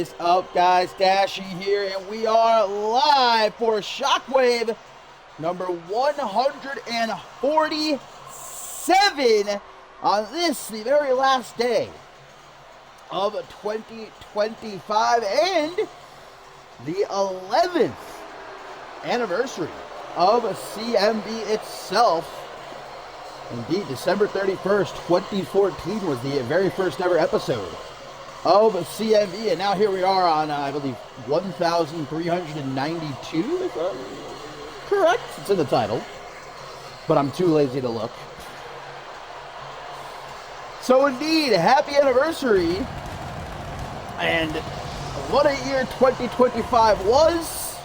is up, guys? Dashy here, and we are live for Shockwave number 147 on this, the very last day of 2025 and the 11th anniversary of CMV itself. Indeed, December 31st, 2014 was the very first ever episode of CMV, and now here we are on, I believe, 1,392, if I'm correct. It's in the title, but I'm too lazy to look. So indeed, happy anniversary, and what a year 2025 was.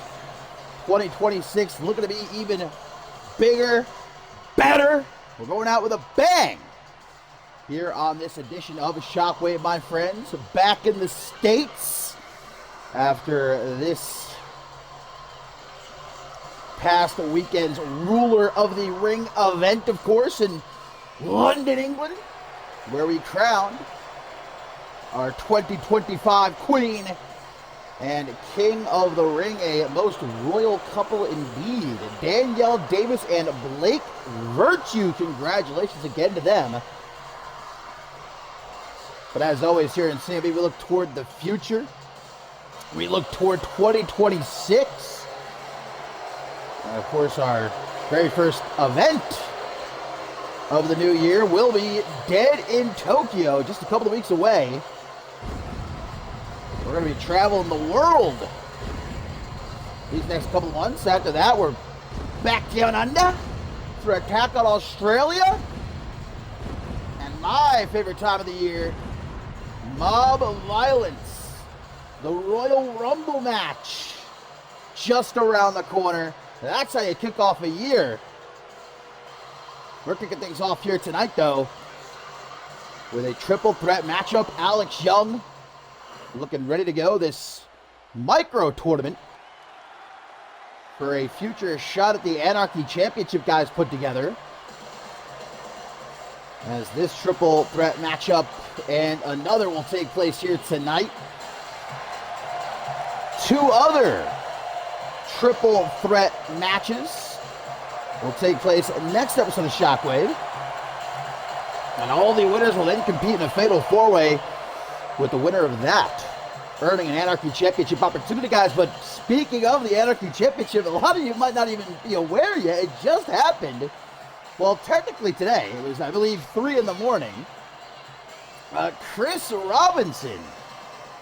2026 looking to be even bigger, better. We're going out with a bang here on this edition of Shockwave, my friends. Back in the States after this past weekend's Ruler of the Ring event, of course, in London, England, where we crowned our 2025 Queen and King of the Ring, a most royal couple indeed. Danielle Davis and Blake Virtue. Congratulations again to them. But as always here in CMV, we look toward the future. We look toward 2026. And of course, our very first event of the new year will be Dead in Tokyo, just a couple of weeks away. We're going to be traveling the world these next couple of months. After that, we're back down under for Attack on Australia. And my favorite time of the year, Mob Violence, the Royal Rumble match, just around the corner. That's how you kick off a year. We're kicking things off here tonight, though, with a triple threat matchup. Alex Young looking ready to go. This micro tournament for a future shot at the Anarchy Championship guys put together. As this triple threat matchup and another will take place here tonight. Two other triple threat matches will take place next episode of Shockwave. And all the winners will then compete in a fatal four-way, with the winner of that earning an Anarchy Championship opportunity, guys. But speaking of the Anarchy Championship, a lot of you might not even be aware yet. It just happened. Well, technically today, it was, I believe, 3 in the morning. Chris Robinson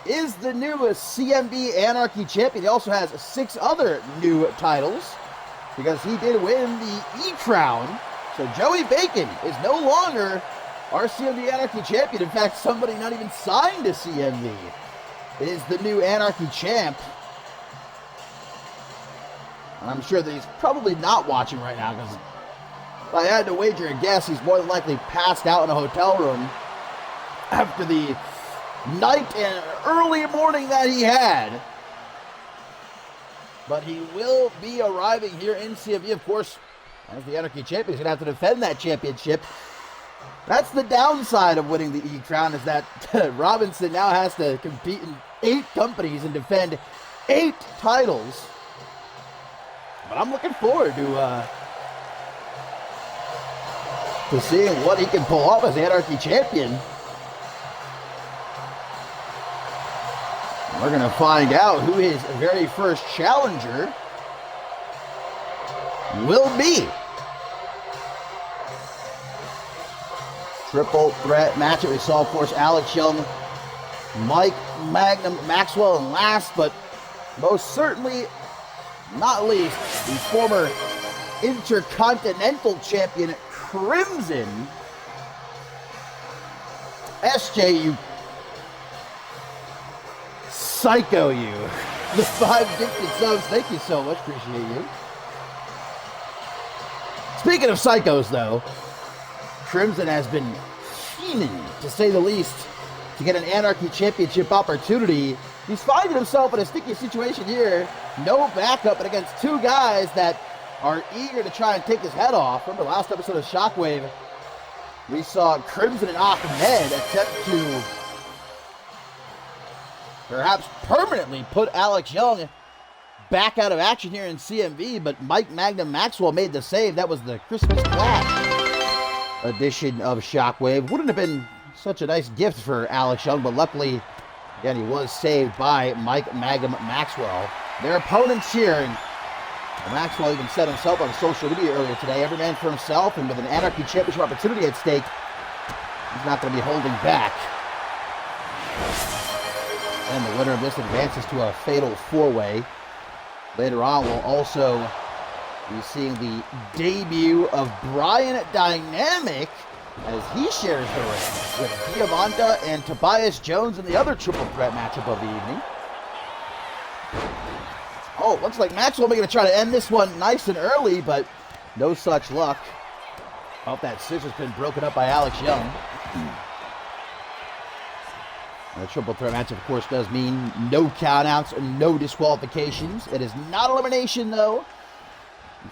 is the new CMV Anarchy Champion. He also has 6 other new titles because he did win the E-Crown. So Joey Bacon is no longer our CMV Anarchy Champion. In fact, somebody not even signed to CMV is the new Anarchy Champ. And I'm sure that he's probably not watching right now, because if I had to wager a guess, he's more than likely passed out in a hotel room after the night and early morning that he had. But he will be arriving here in CMV, of course, as the Anarchy Champion. He's going to have to defend that championship. That's the downside of winning the E-Crown, is that Robinson now has to compete in 8 companies and defend 8 titles. But I'm looking forward to seeing what he can pull off as Anarchy Champion. We're going to find out who his very first challenger will be. Triple threat matchup. We saw, of course, Alex Young, Mike Maxwell, and last but most certainly not least, the former Intercontinental Champion Crimson. SJ, you psycho, you. The 5 gifted subs. Thank you so much. Appreciate you. Speaking of psychos, though, Crimson has been fiending, to say the least, to get an Anarchy Championship opportunity. He's finding himself in a sticky situation here. No backup, but against 2 guys that are eager to try and take his head off. Remember last episode of Shockwave, we saw Crimson and Ahmed attempt to perhaps permanently put Alex Young back out of action here in CMV, but Mike Magnum Maxwell made the save. That was the Christmas Clash edition of Shockwave. Wouldn't have been such a nice gift for Alex Young, but luckily, again, he was saved by Mike Magnum Maxwell. Their opponents here, and Maxwell even said himself on social media earlier today, every man for himself, and with an Anarchy Championship opportunity at stake, he's not going to be holding back. And the winner of this advances to a fatal four-way. Later on, we'll also be seeing the debut of Brian Dynamic as he shares the ring with Diamanta and Tobias Jones in the other triple threat matchup of the evening. Oh, looks like Maxwell may going to try to end this one nice and early, but no such luck. Oh, that scissor's been broken up by Alex Young. The triple threat match, of course, does mean no countouts and no disqualifications. It is not elimination, though.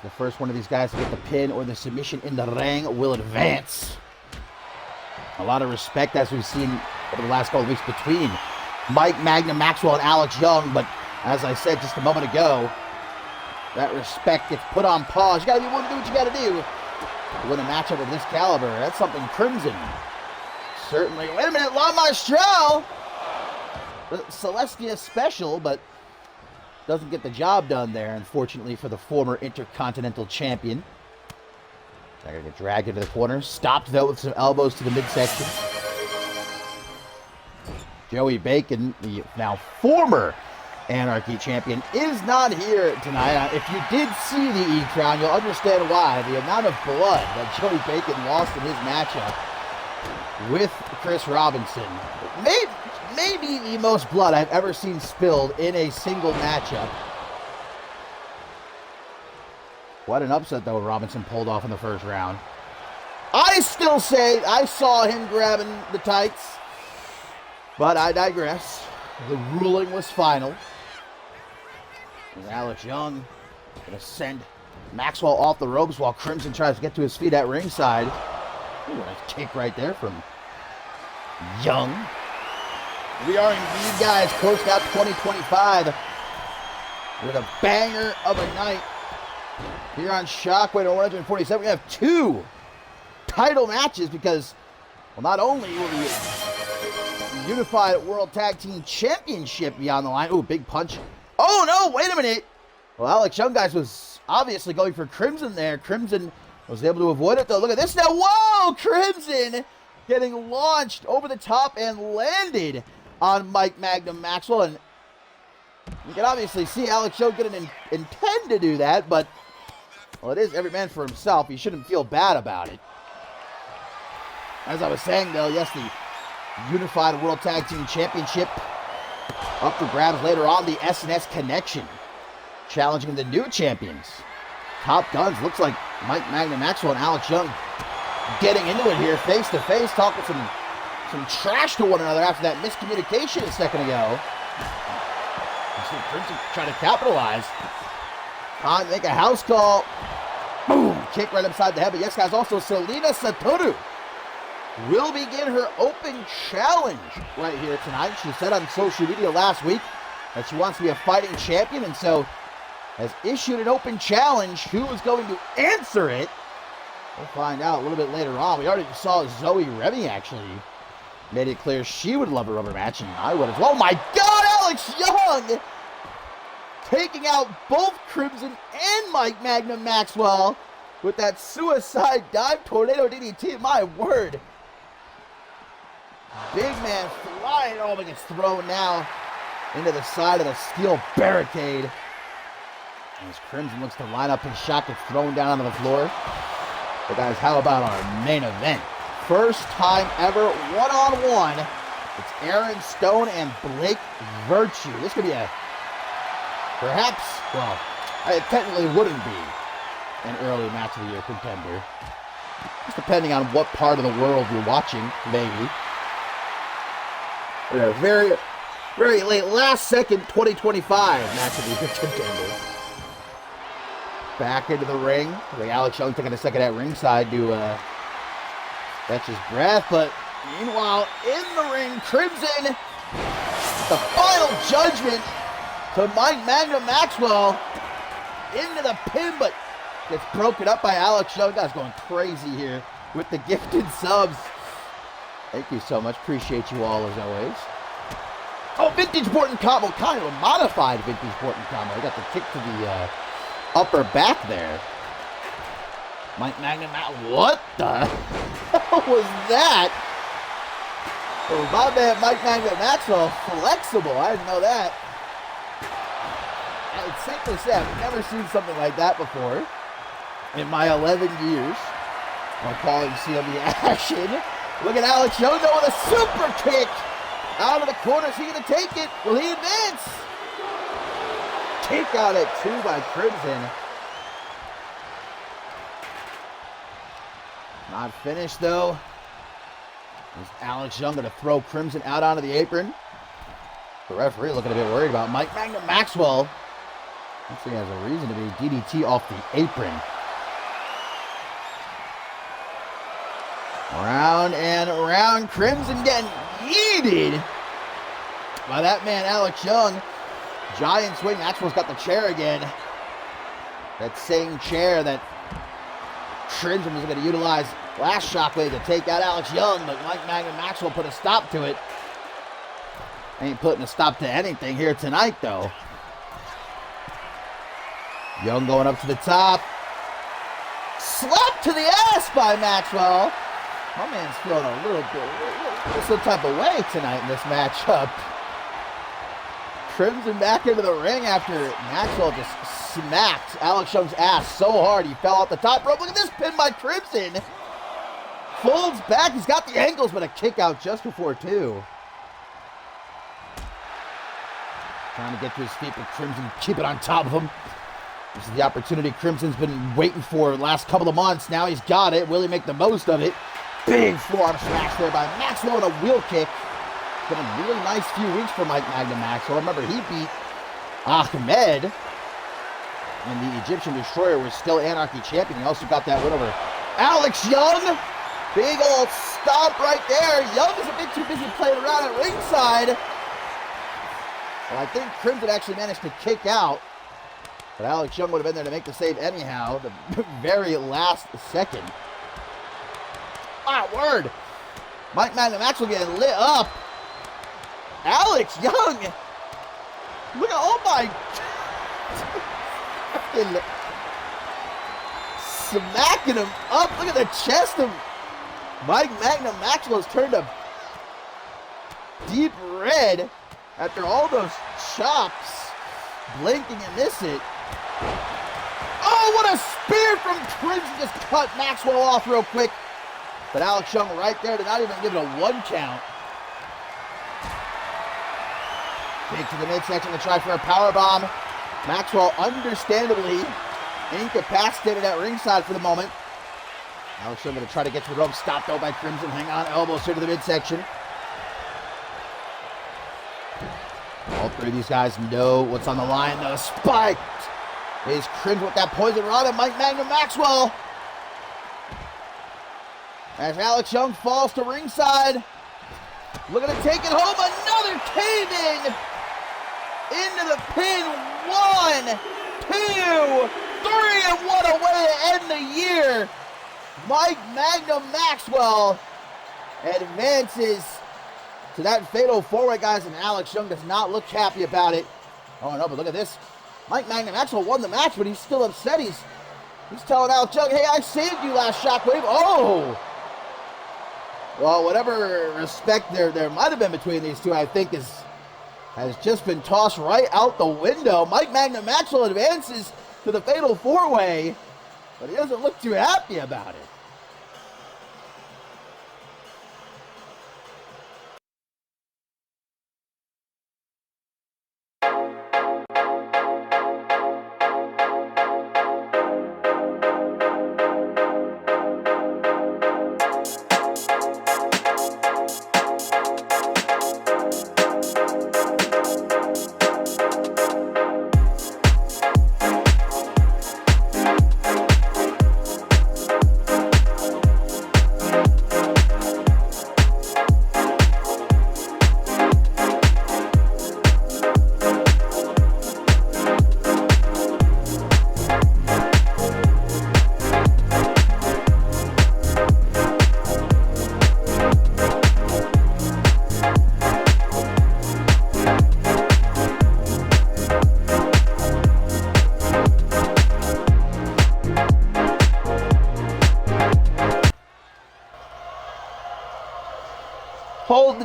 The first one of these guys to get the pin or the submission in the ring will advance. A lot of respect, as we've seen over the last couple of weeks, between Mike Magnum Maxwell and Alex Young. But as I said just a moment ago, that respect gets put on pause. You got to be willing to do what you got to do to win a matchup of this caliber. That's something Crimson certainly. Wait a minute, La Maestral! Celestia special, but doesn't get the job done there, unfortunately, for the former Intercontinental Champion. They're going to get dragged into the corner. Stopped, though, with some elbows to the midsection. Joey Bacon, the now former Anarchy Champion, is not here tonight. If you did see the E-Crown, you'll understand why. The amount of blood that Joey Bacon lost in his matchup with Chris Robinson. Maybe the most blood I've ever seen spilled in a single matchup. What an upset, though, Robinson pulled off in the first round. I still say I saw him grabbing the tights, but I digress. The ruling was final. And Alex Young going to send Maxwell off the ropes while Crimson tries to get to his feet at ringside. Ooh, nice kick right there from Young. We are indeed, guys, closing out 2025 with a banger of a night here on Shockwave at 147. We have two title matches because, well, not only will the Unified World Tag Team Championship be on the line. Ooh, big punch. Oh, no, wait a minute. Well, Alex Young, guys, was obviously going for Crimson there. Crimson was able to avoid it, though. Look at this now. Whoa, Crimson getting launched over the top and landed on Mike Magnum Maxwell. And you can obviously see Alex Young didn't intend to do that, but, well, it is every man for himself. He shouldn't feel bad about it. As I was saying, though, yes, the Unified World Tag Team Championship up for grabs later on. The S&S Connection challenging the new champions. Top Guns. Looks like Mike Magnum Maxwell and Alex Young getting into it here face to face, talking some trash to one another after that miscommunication a second ago. You see Crimson trying to capitalize. Time to make a house call. Boom! Kick right upside the head. But yes, guys, also Selena Satoru will begin her open challenge right here tonight. She said on social media last week that she wants to be a fighting champion, and so has issued an open challenge. Who is going to answer it? We'll find out a little bit later on. We already saw Zoe Remy actually made it clear she would love a rubber match, and I would as well. Oh my God, Alex Young taking out both Crimson and Mike Magnum Maxwell with that suicide dive tornado DDT. My word. Big man flying. Oh, but gets thrown now into the side of the steel barricade. As Crimson looks to line up his shot, gets thrown down onto the floor. But guys, how about our main event? First time ever one-on-one. It's Aaron Stone and Blake Virtue. This could be a, perhaps, well, it technically wouldn't be an early match of the year contender. Just depending on what part of the world you're watching, maybe. But a very, very late, last second 2025 match of the year contender. Back into the ring. I think Alex Young taking a second at ringside to catch his breath. But meanwhile, in the ring, Crimson, the final judgment to Mike Magnum Maxwell into the pin, but gets broken up by Alex Young. Guys going crazy here with the gifted subs. Thank you so much. Appreciate you all as always. Oh, Vintage Borton combo. Kind of a modified Vintage Borton combo. He got the kick to the upper back there. Mike Magnum, what the hell was that? Oh, my man Mike Magnum Maxwell, flexible. I didn't know that. It's safe to say I've never seen something like that before in my 11 years of calling CMV action. Look at Alex Young with a super kick out of the corner. Is he going to take it? Will he advance? Kick out at 2 by Crimson. Not finished though. Is Alex Young going to throw Crimson out onto the apron? The referee looking a bit worried about Mike Magnum Maxwell. Looks like he has a reason to be DDT off the apron. Round and round. Crimson getting yeeted by that man Alex Young. Giant swing. Maxwell's got the chair again. That same chair that Crimson was going to utilize last Shockwave to take out Alex Young, but Mike Magnum Maxwell put a stop to it. Ain't putting a stop to anything here tonight, though. Young going up to the top. Slap to the ass by Maxwell. My man's feeling a little bit, some type of way tonight in this matchup. Crimson back into the ring after Maxwell just smacked Alex Young's ass so hard he fell off the top rope. Look at this pin by Crimson. Folds back. He's got the ankles, but a kick out just before 2. Trying to get to his feet, but Crimson keep it on top of him. This is the opportunity Crimson's been waiting for the last couple of months. Now he's got it. Will he make the most of it? Big forearm smash there by Maxwell and a wheel kick. Been a really nice few weeks for Mike Magnum Maxwell. Remember, he beat Ahmed, and the Egyptian Destroyer was still Anarchy champion. He also got that win over Alex Young. Big old stomp right there. Young is a bit too busy playing around at ringside. Well, I think Crimson actually managed to kick out, but Alex Young would have been there to make the save anyhow, the very last second. My word. Mike Magnum Maxwell getting lit up. Alex Young. Look at, oh my. Smacking him up. Look at the chest of Mike Magnum Maxwell has turned a deep red after all those chops. Blinking and miss it. Oh, what a spear from Crimson. Just cut Maxwell off real quick. But Alex Young right there did not even give it a 1 count. Kick to the midsection to try for a powerbomb. Maxwell understandably incapacitated at ringside for the moment. Alex Young going to try to get to the rope. Stopped though by Crimson. Hang on, elbows here to the midsection. All 3 of these guys know what's on the line though. Spiked is Crimson with that poison rod and Mike Magnum Maxwell. As Alex Young falls to ringside. Looking to take it home. Another cave-in. Into the pin. 1, 2, 3, and what a way to end the year. Mike Magnum Maxwell advances to that fatal 4-way, guys, and Alex Young does not look happy about it. Oh no, but look at this. Mike Magnum Maxwell won the match, but he's still upset. He's telling Alex Young, hey, I saved you last Shockwave. Oh! Well, whatever respect there might have been between these two, I think has just been tossed right out the window. Mike Magnum Maxwell advances to the fatal 4-way, but he doesn't look too happy about it.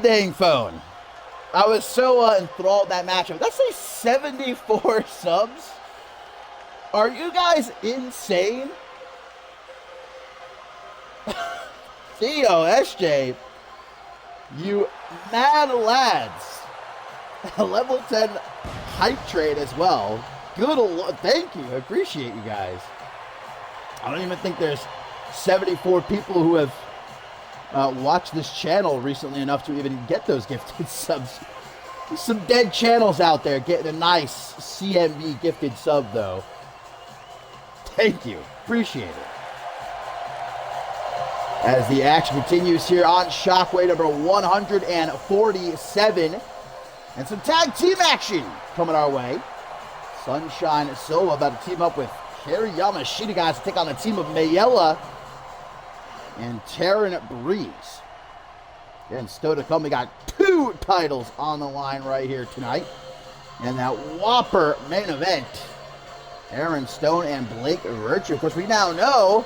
dang phone. I was so enthralled that matchup. That's like 74 subs. Are you guys insane? Theo, SJ, you mad lads. Level 10 hype trade as well. Good, thank you. I appreciate you guys. I don't even think there's 74 people who have watched this channel recently enough to even get those gifted subs. There's some dead channels out there getting a nice CMV gifted sub, though. Thank you. Appreciate it. As the action continues here on Shockwave number 147. And some tag team action coming our way. Sunshine Silva about to team up with Kerry Yamashita, guys, to take on the team of Mayella and Taryn Breeze. Again, still to come, we got 2 titles on the line right here tonight. And that whopper main event, Aaron Stone and Blake Virtue. Of course, we now know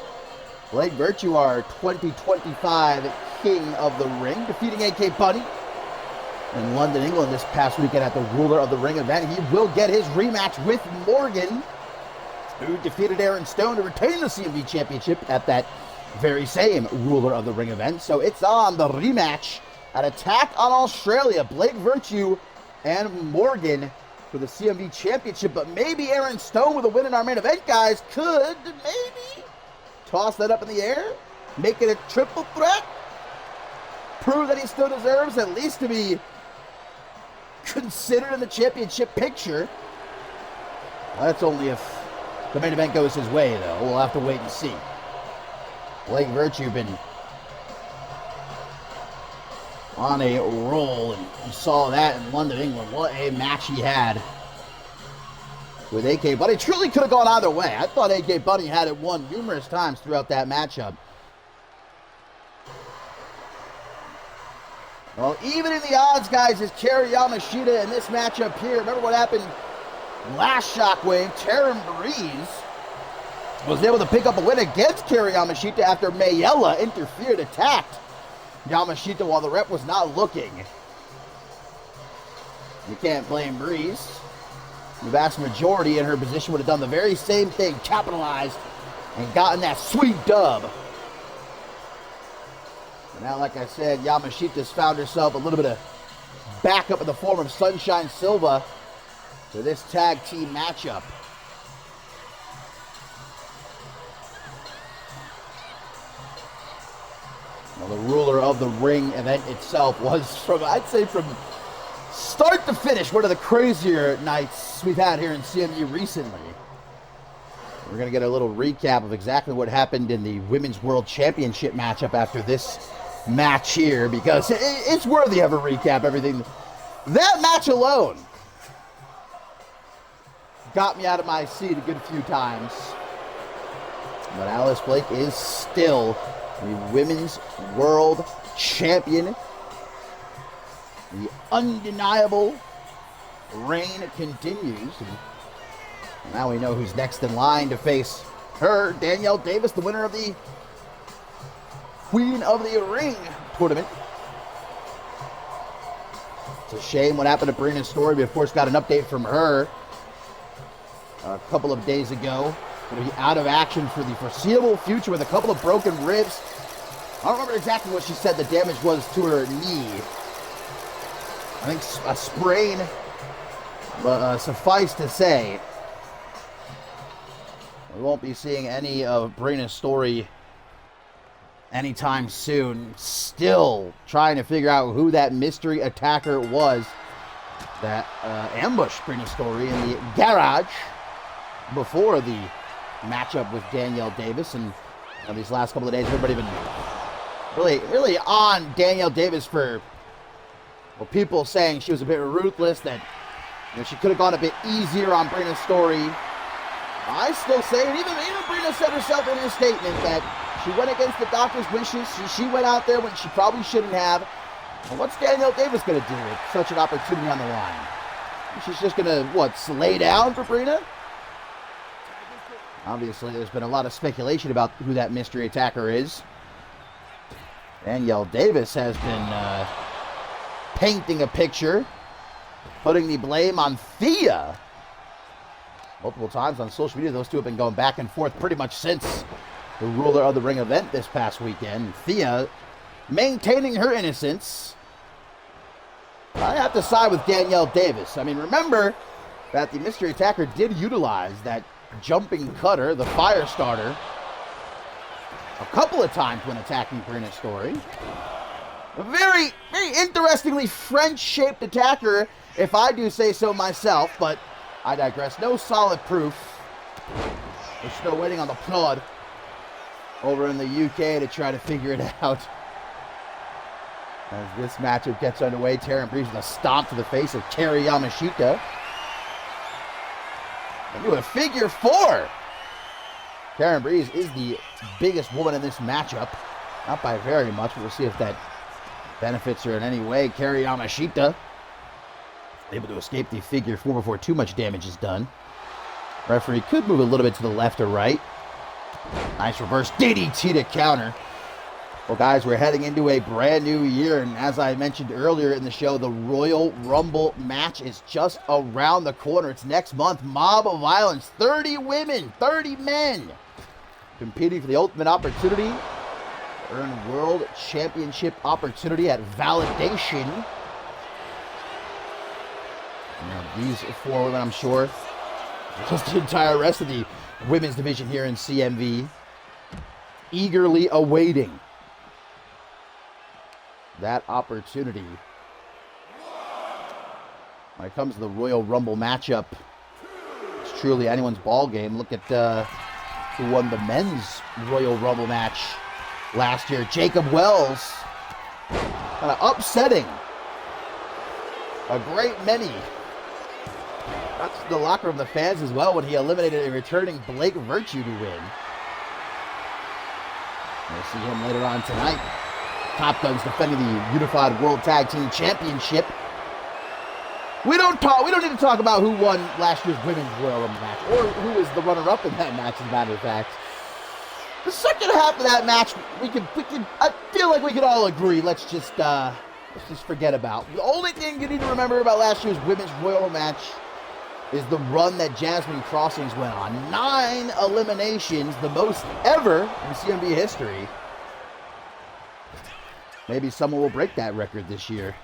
Blake Virtue, our 2025 King of the Ring, defeating AK Bunny in London, England this past weekend at the Ruler of the Ring event. He will get his rematch with Morgan, who defeated Aaron Stone to retain the CMV Championship at that very same Ruler of the Ring event. So it's on the rematch at Attack on Australia. Blake Virtue and Morgan for the CMV Championship. But maybe Aaron Stone with a win in our main event, guys, could maybe toss that up in the air, make it a triple threat, prove that he still deserves at least to be considered in the championship picture. Well, that's only if the main event goes his way, though. We'll have to wait and see. Blake Virtue been on a roll, and you saw that in London, England. What a match he had with AK Bunny. It truly could have gone either way. I thought AK Bunny had it won numerous times throughout that matchup. Well, even in the odds, guys, is Kerry Yamashita in this matchup here. Remember what happened last Shockwave? Taryn Breeze was able to pick up a win against Kerry Yamashita after Mayella interfered, attacked Yamashita while the rep was not looking. You can't blame Breeze. The vast majority in her position would have done the very same thing, capitalized, and gotten that sweet dub. But now, like I said, Yamashita's found herself a little bit of backup in the form of Sunshine Silva to this tag team matchup. Well, the Ruler of the Ring event itself was, I'd say from start to finish, one of the crazier nights we've had here in CMU recently. We're going to get a little recap of exactly what happened in the Women's World Championship matchup after this match here, because it's worthy of a recap. Everything, that match alone got me out of my seat a good few times. But Alice Blake is still the Women's World Champion. The undeniable reign continues. And now we know who's next in line to face her, Danielle Davis, the winner of the Queen of the Ring tournament. It's a shame what happened to Brina's story. We, of course, got an update from her a couple of days ago. Going to be out of action for the foreseeable future with a couple of broken ribs. I don't remember exactly what she said the damage was to her knee. I think a sprain, but suffice to say, we won't be seeing any of Brina's story anytime soon. Still trying to figure out who that mystery attacker was that ambushed Brina's story in the garage before the matchup with Danielle Davis. And these last couple of days, everybody been really on Danielle Davis for, well, people saying she was a bit ruthless, that she could have gone a bit easier on Brina's story. I still say, and even Brina said herself in her statement, that she went against the doctor's wishes. She went out there when she probably shouldn't have. And what's Danielle Davis going to do with such an opportunity on the line? She's just going to, lay down for Brina? Obviously, there's been a lot of speculation about who that mystery attacker is. Danielle Davis has been painting a picture, putting the blame on Thea. Multiple times on social media, those two have been going back and forth pretty much since the Ruler of the Ring event this past weekend. Thea maintaining her innocence. I have to side with Danielle Davis. I mean, remember that the mystery attacker did utilize that jumping cutter, the fire starter, a couple of times when attacking Karina's story. A very, very interestingly French-shaped attacker, if I do say so myself, but I digress. No solid proof. We're still waiting on the prod over in the UK to try to figure it out. As this matchup gets underway, Taryn Breeze with a stomp to the face of Kari Yamashita. Into a figure four. Taryn Breeze is the biggest woman in this matchup. Not by very much, but we'll see if that benefits her in any way. Kari Yamashita able to escape the figure four before too much damage is done. Referee could move a little bit to the left or right. Nice reverse DDT to counter. Well, guys, we're heading into a brand new year, and as I mentioned earlier in the show, the Royal Rumble match is just around the corner. It's next month. Mob of Violence, 30 women, 30 men, competing for the ultimate opportunity, earn World Championship opportunity at Validation. Now, these four women, I'm sure, just the entire rest of the women's division here in CMV, eagerly awaiting that opportunity. When it comes to the Royal Rumble matchup, it's truly anyone's ball game. Look at who won the men's Royal Rumble match last year. Jacob Wells, kind of upsetting a great many. That's the locker room, the fans as well, when he eliminated a returning Blake Virtue to win. We'll see him later on tonight. Top Guns defending the Unified World Tag Team Championship. We don't need to talk about who won last year's Women's Royal Rumble match, or who was the runner-up in that match, as a matter of fact. The second half of that match, I feel like we could all agree, let's just forget about. The only thing you need to remember about last year's Women's Royal Rumble match is the run that Jasmine Crossings went on. 9 eliminations, the most ever in CMV history. Maybe someone will break that record this year.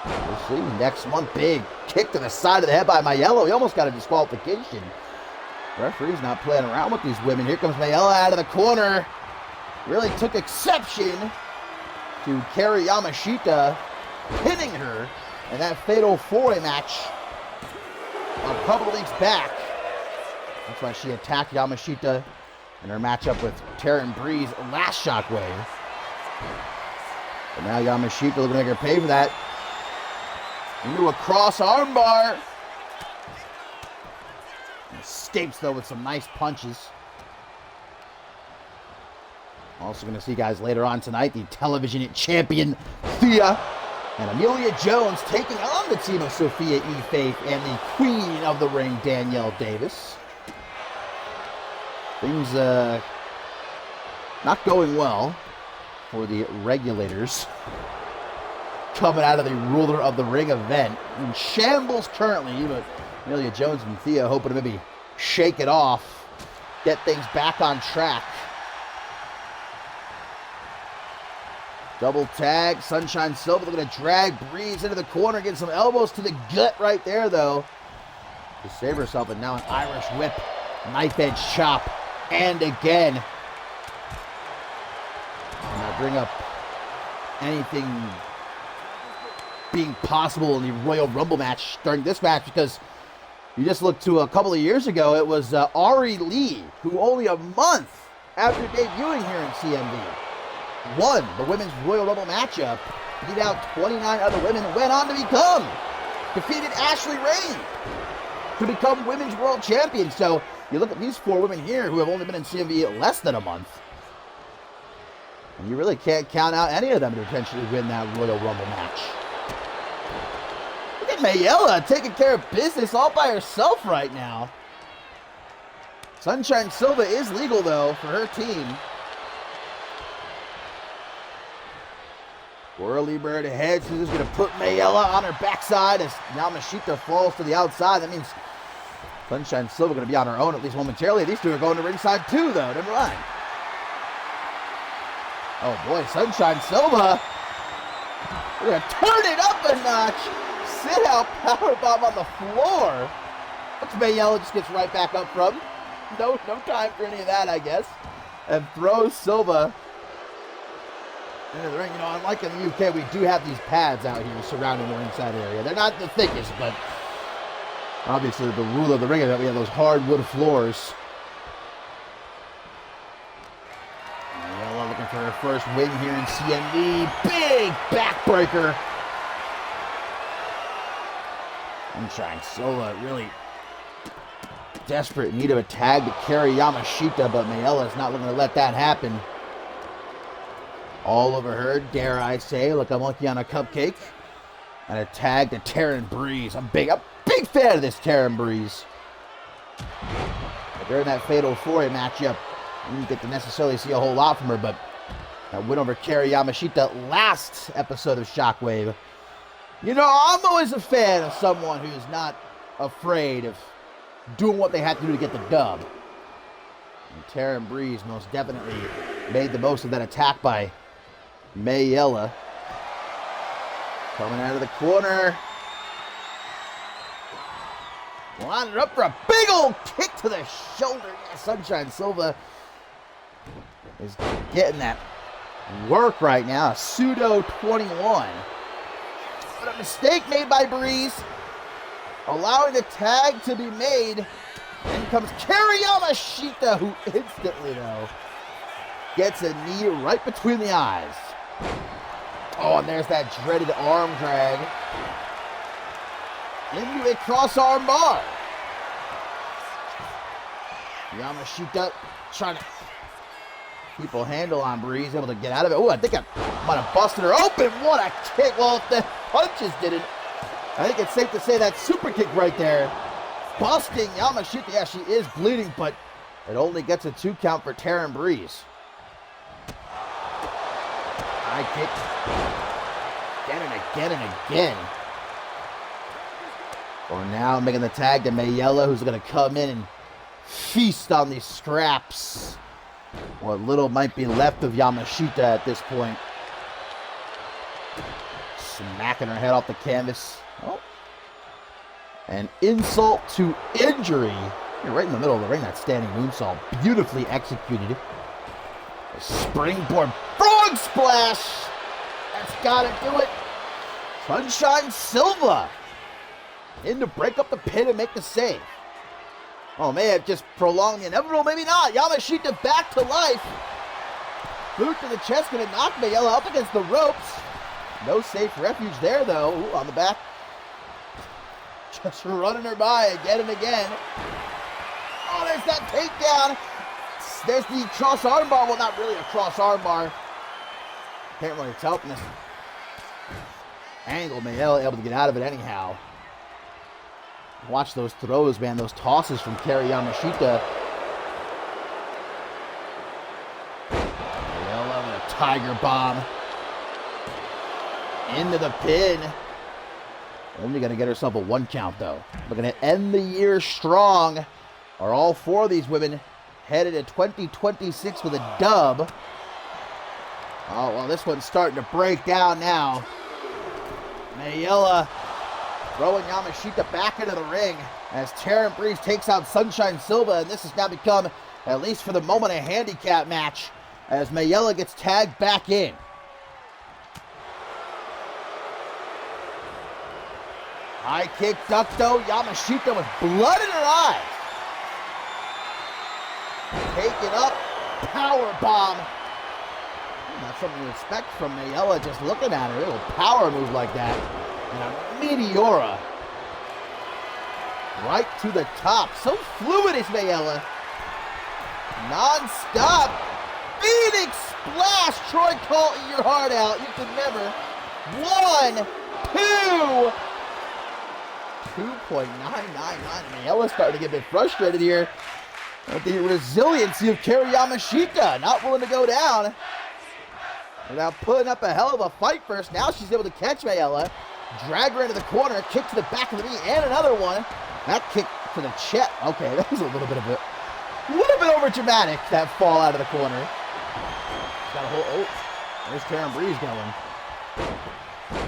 We'll see. Next month, big kick to the side of the head by Mayello. He almost got a disqualification. Referee's not playing around with these women. Here comes Mayello out of the corner. Really took exception to Kari Yamashita pinning her in that fatal four-way match a couple of weeks back. That's why she attacked Yamashita in her matchup with Taryn Breeze last Shockwave. But now Yamashita looking to make her pay for that. Into a cross armbar. Escapes though with some nice punches. Also going to see guys later on tonight, the television champion Thea and Amelia Jones taking on the team of Sophia E. Faith and the queen of the ring, Danielle Davis. Things not going well for the regulators coming out of the Ruler of the Ring event. In shambles currently, but Amelia Jones and Thea hoping to maybe shake it off, get things back on track. Double tag, Sunshine Silva looking to drag Breeze into the corner, getting some elbows to the gut right there though, to save herself, and now an Irish whip, knife edge chop, and again. And I bring up anything being possible in the Royal Rumble match during this match, because you just look to a couple of years ago, it was Ari Lee, who only a month after debuting here in CMV won the Women's Royal Rumble matchup, beat out 29 other women, and went on to defeated Ashley Rain to become Women's World Champion. So you look at these four women here who have only been in CMV less than a month, and you really can't count out any of them to potentially win that Royal Rumble match. Look at Mayella taking care of business all by herself right now. Sunshine Silva is legal though for her team. Whirly bird ahead. She's going to put Mayella on her backside as Yamashita falls to the outside. That means Sunshine Silva going to be on her own at least momentarily. These two are going to ringside too, though. Never mind. Oh boy, Sunshine Silva. We're going to turn it up a notch. Sit out powerbomb on the floor. Which Mayella just gets right back up from. No time for any of that, I guess. And throws Silva into the ring. You know, unlike in the UK, we do have these pads out here surrounding the ringside area. They're not the thickest, but obviously the rule of the ring is that we have those hardwood floors. Mayella looking for her first win here in CMV. Big backbreaker. Sunshine Silva really desperate in need of a tag to carry Yamashita, but Mayella is not looking to let that happen. All over her, dare I say, like a monkey on a cupcake. And a tag to Taryn Breeze. I'm a big fan of this Taryn Breeze. But during that Fatal 4-Way matchup, we didn't get to necessarily see a whole lot from her, but that win over Kari Yamashita last episode of Shockwave. You know, I'm always a fan of someone who's not afraid of doing what they have to do to get the dub. And Taryn Breeze most definitely made the most of that attack by Mayella. Coming out of the corner. Lining her up for a big old kick to the shoulder. Yeah, Sunshine Silva is getting that work right now. Pseudo 21. But a mistake made by Breeze, allowing the tag to be made. In comes Kari Yamashita, who instantly, though, gets a knee right between the eyes. Oh, and there's that dreaded arm drag into a cross-arm bar. Yamashita trying to keep a handle on Breeze, able to get out of it. Oh, I think I might have busted her open. What a kick. Well, if the punches didn't, I think it's safe to say that super kick right there. Busting Yamashita. Yeah, she is bleeding, but it only gets a 2 count for Taryn Breeze. High kick. Again and again and again. Or now making the tag to Mayella, who's going to come in and feast on these scraps. What little might be left of Yamashita at this point. Smacking her head off the canvas. Oh. An insult to injury. You're right in the middle of the ring, that standing moonsault. Beautifully executed. A springboard frog splash. That's got to do it. Sunshine Silva in to break up the pin and make the save. Oh, may have just prolonged the inevitable, maybe not. Yamashita back to life. Boot to the chest, going to knock Mayella up against the ropes. No safe refuge there, though. Ooh, on the back. Just running her by again and again. Oh, there's that takedown. There's the cross arm bar. Well, not really a cross arm bar. Can't really tell from this angle. Mayella able to get out of it anyhow. Watch those throws, man. Those tosses from Kari Yamashita. Mayella with a tiger bomb. Into the pin. Only going to get herself a 1 count, though. We're going to end the year strong. Are all 4 of these women headed to 2026 with a dub? Oh, well, this one's starting to break down now. Mayella throwing Yamashita back into the ring as Taryn Breeze takes out Sunshine Silva, and this has now become, at least for the moment, a handicap match as Mayella gets tagged back in. High kick, ducto, Yamashita with blood in her eyes. Taken up, power bomb. Not something you expect from Mayella just looking at her. A little power move like that. And a Meteora. Right to the top. So fluid is Mayella. Non-stop. Phoenix splash. Troy Colton, your heart out. You can never. 1, 2. 2.999. Mayella's starting to get a bit frustrated here with the resiliency of Kari Yamashita. Not willing to go down. Without putting up a hell of a fight first. Now she's able to catch Mayella. Drag her into the corner. Kick to the back of the knee. And another one. That kick to the chest. Okay, that was a little bit over dramatic, that fall out of the corner. She's got a whole... Oh, there's Karen Breeze going.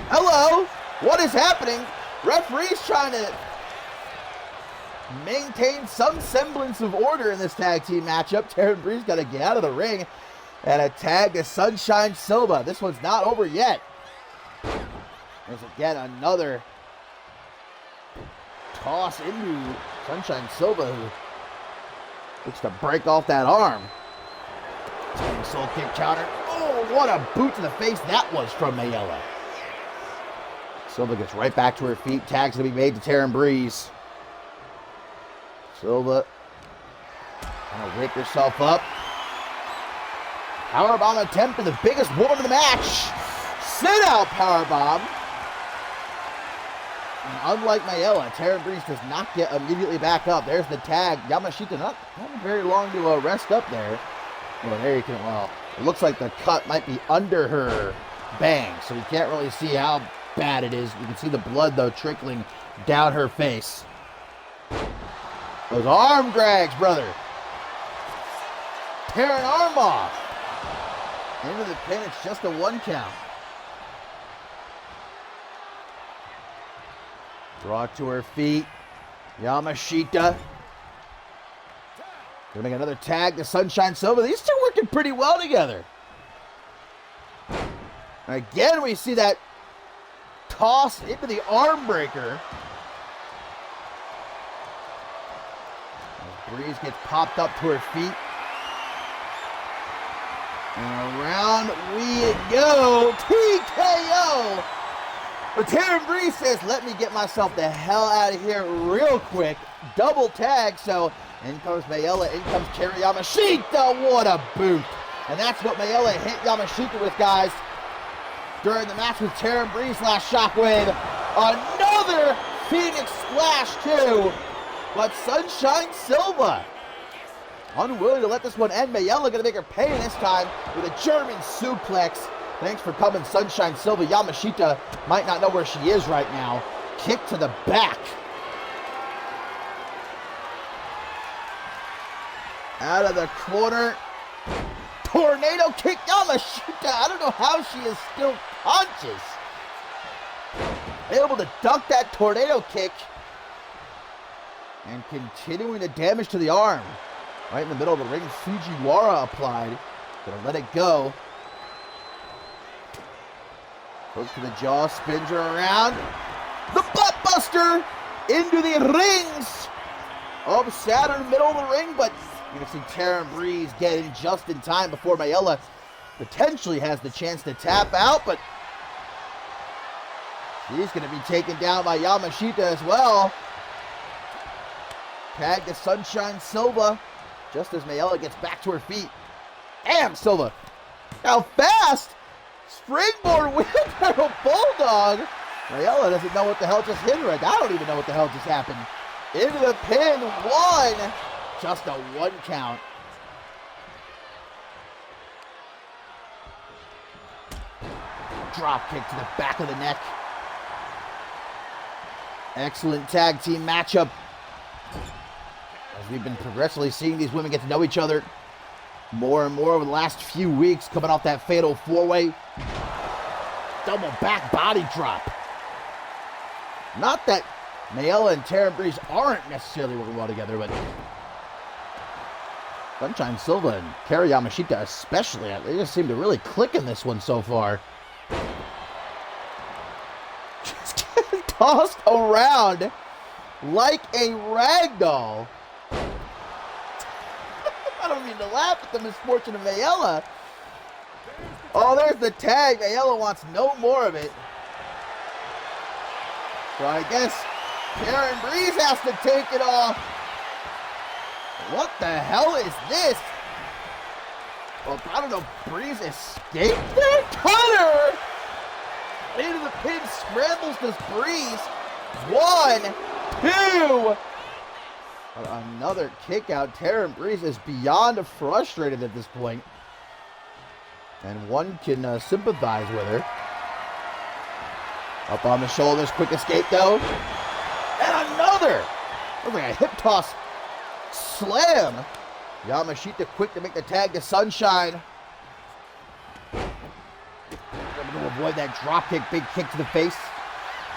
Hello? What is happening? Referee's trying to maintain some semblance of order in this tag team matchup. Taryn Breeze got to get out of the ring and a tag to Sunshine Silva. This one's not over yet. There's again another toss into Sunshine Silva, who looks to break off that arm. Soul kick counter. Oh, what a boot to the face that was from Mayella. Silva gets right back to her feet. Tag's going to be made to Taryn Breeze. Silva going to wake herself up. Powerbomb attempt to the biggest woman in the match. Sit out powerbomb. And unlike Mayella, Taryn Breeze does not get immediately back up. There's the tag. Yamashita not having very long to rest up there. Well, there you can, well, it looks like the cut might be under her bang, so you can't really see how bad it is. You can see the blood, though, trickling down her face. Those arm drags, brother. Tear an arm off. Into the pin, it's just a 1 count. Brought to her feet. Yamashita. Gonna make another tag to Sunshine Silva. These two working pretty well together. And again, we see that toss into the arm breaker. Breeze gets popped up to her feet. And around we go. TKO. But Taryn Breeze says, let me get myself the hell out of here real quick. Double tag, so in comes Mayella, in comes Kerry Yamashita. What a boot. And that's what Mayella hit Yamashita with, guys, during the match with Taryn Breeze last Shockwave. Another Phoenix Splash, too. But Sunshine Silva, unwilling to let this one end. Mayella going to make her pay this time with a German suplex. Thanks for coming, Sunshine Silva. Yamashita might not know where she is right now. Kick to the back. Out of the corner. Tornado kick. Yamashita, I don't know how she is still conscious. Able to duck that tornado kick. And continuing the damage to the arm. Right in the middle of the ring, Fujiwara applied. Gonna let it go. Hook to the jaw, spins her around. The butt buster into the rings of Saturn, middle of the ring, but you're going to see Taryn Breeze get in just in time before Mayella potentially has the chance to tap out, but she's going to be taken down by Yamashita as well. Tag to Sunshine Silva just as Mayella gets back to her feet. Damn, Silva. How fast! Springboard wheelbarrow bulldog. Mayella doesn't know what the hell just hit her. I don't even know what the hell just happened. Into the pin, 1. Just a 1 count. Drop kick to the back of the neck. Excellent tag team matchup. As we've been progressively seeing these women get to know each other more and more over the last few weeks, coming off that fatal 4-way. Double back body drop. Not that Mayella and Taryn Breeze aren't necessarily working well together, but Sunshine Silva and Kerry Yamashita especially, they just seem to really click in this one so far. Just getting tossed around like a ragdoll. I don't mean to laugh at the misfortune of Mayella. Oh, there's the tag. Mayella wants no more of it. So I guess Taryn Breeze has to take it off. What the hell is this? Well, I don't know. Breeze escaped there? Cutter! Into the pin, scrambles this Breeze. 1, 2. Another kick out. Taryn Breeze is beyond frustrated at this point. And one can sympathize with her. Up on the shoulders, quick escape though. And another! Looks like a hip toss slam. Yamashita quick to make the tag to Sunshine. Able to avoid that drop kick, big kick to the face.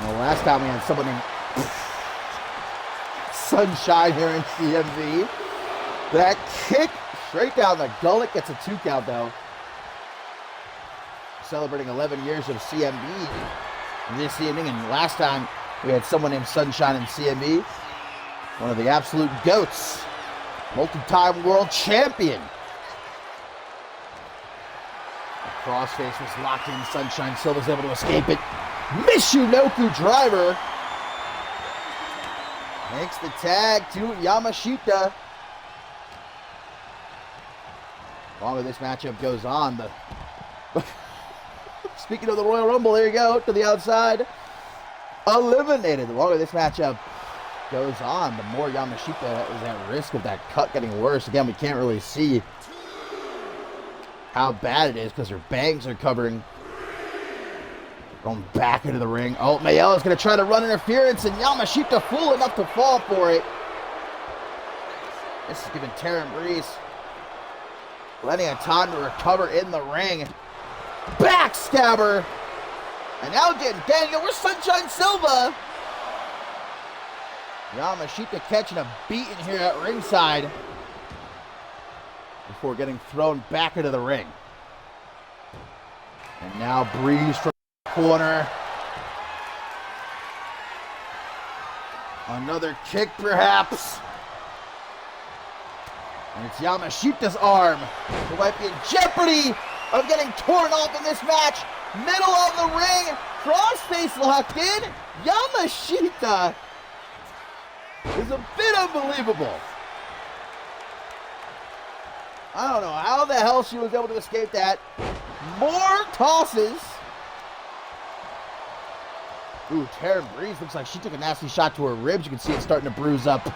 Well, last time we had someone named Sunshine here in CMV. That kick straight down the gullet gets a 2 count though. Celebrating 11 years of CMV this evening, and last time we had someone named Sunshine in CMV. One of the absolute GOATs. Multi-time world champion. The crossface was locked in. Sunshine Silva's able to escape it. Michinoku driver. Makes the tag to Yamashita. Longer this matchup goes on, speaking of the Royal Rumble, there you go, to the outside. Eliminated. The longer this matchup goes on, the more Yamashita is at risk of that cut getting worse. Again, we can't really see how bad it is because her bangs are covering. Going back into the ring. Oh, Mayella's going to try to run interference, and Yamashita fool enough to fall for it. This is giving Taryn Breeze plenty of time to recover in the ring. Backstabber. And now getting Daniel. Where's Sunshine Silva? Yamashita catching a beating here at ringside before getting thrown back into the ring. And now Breeze from the corner. Another kick perhaps. And it's Yamashita's arm who might be in jeopardy of getting torn off in this match. Middle of the ring. Crossface locked in. Yamashita is a bit unbelievable. I don't know how the hell she was able to escape that. More tosses. Ooh, Taryn Breeze looks like she took a nasty shot to her ribs. You can see it starting to bruise up.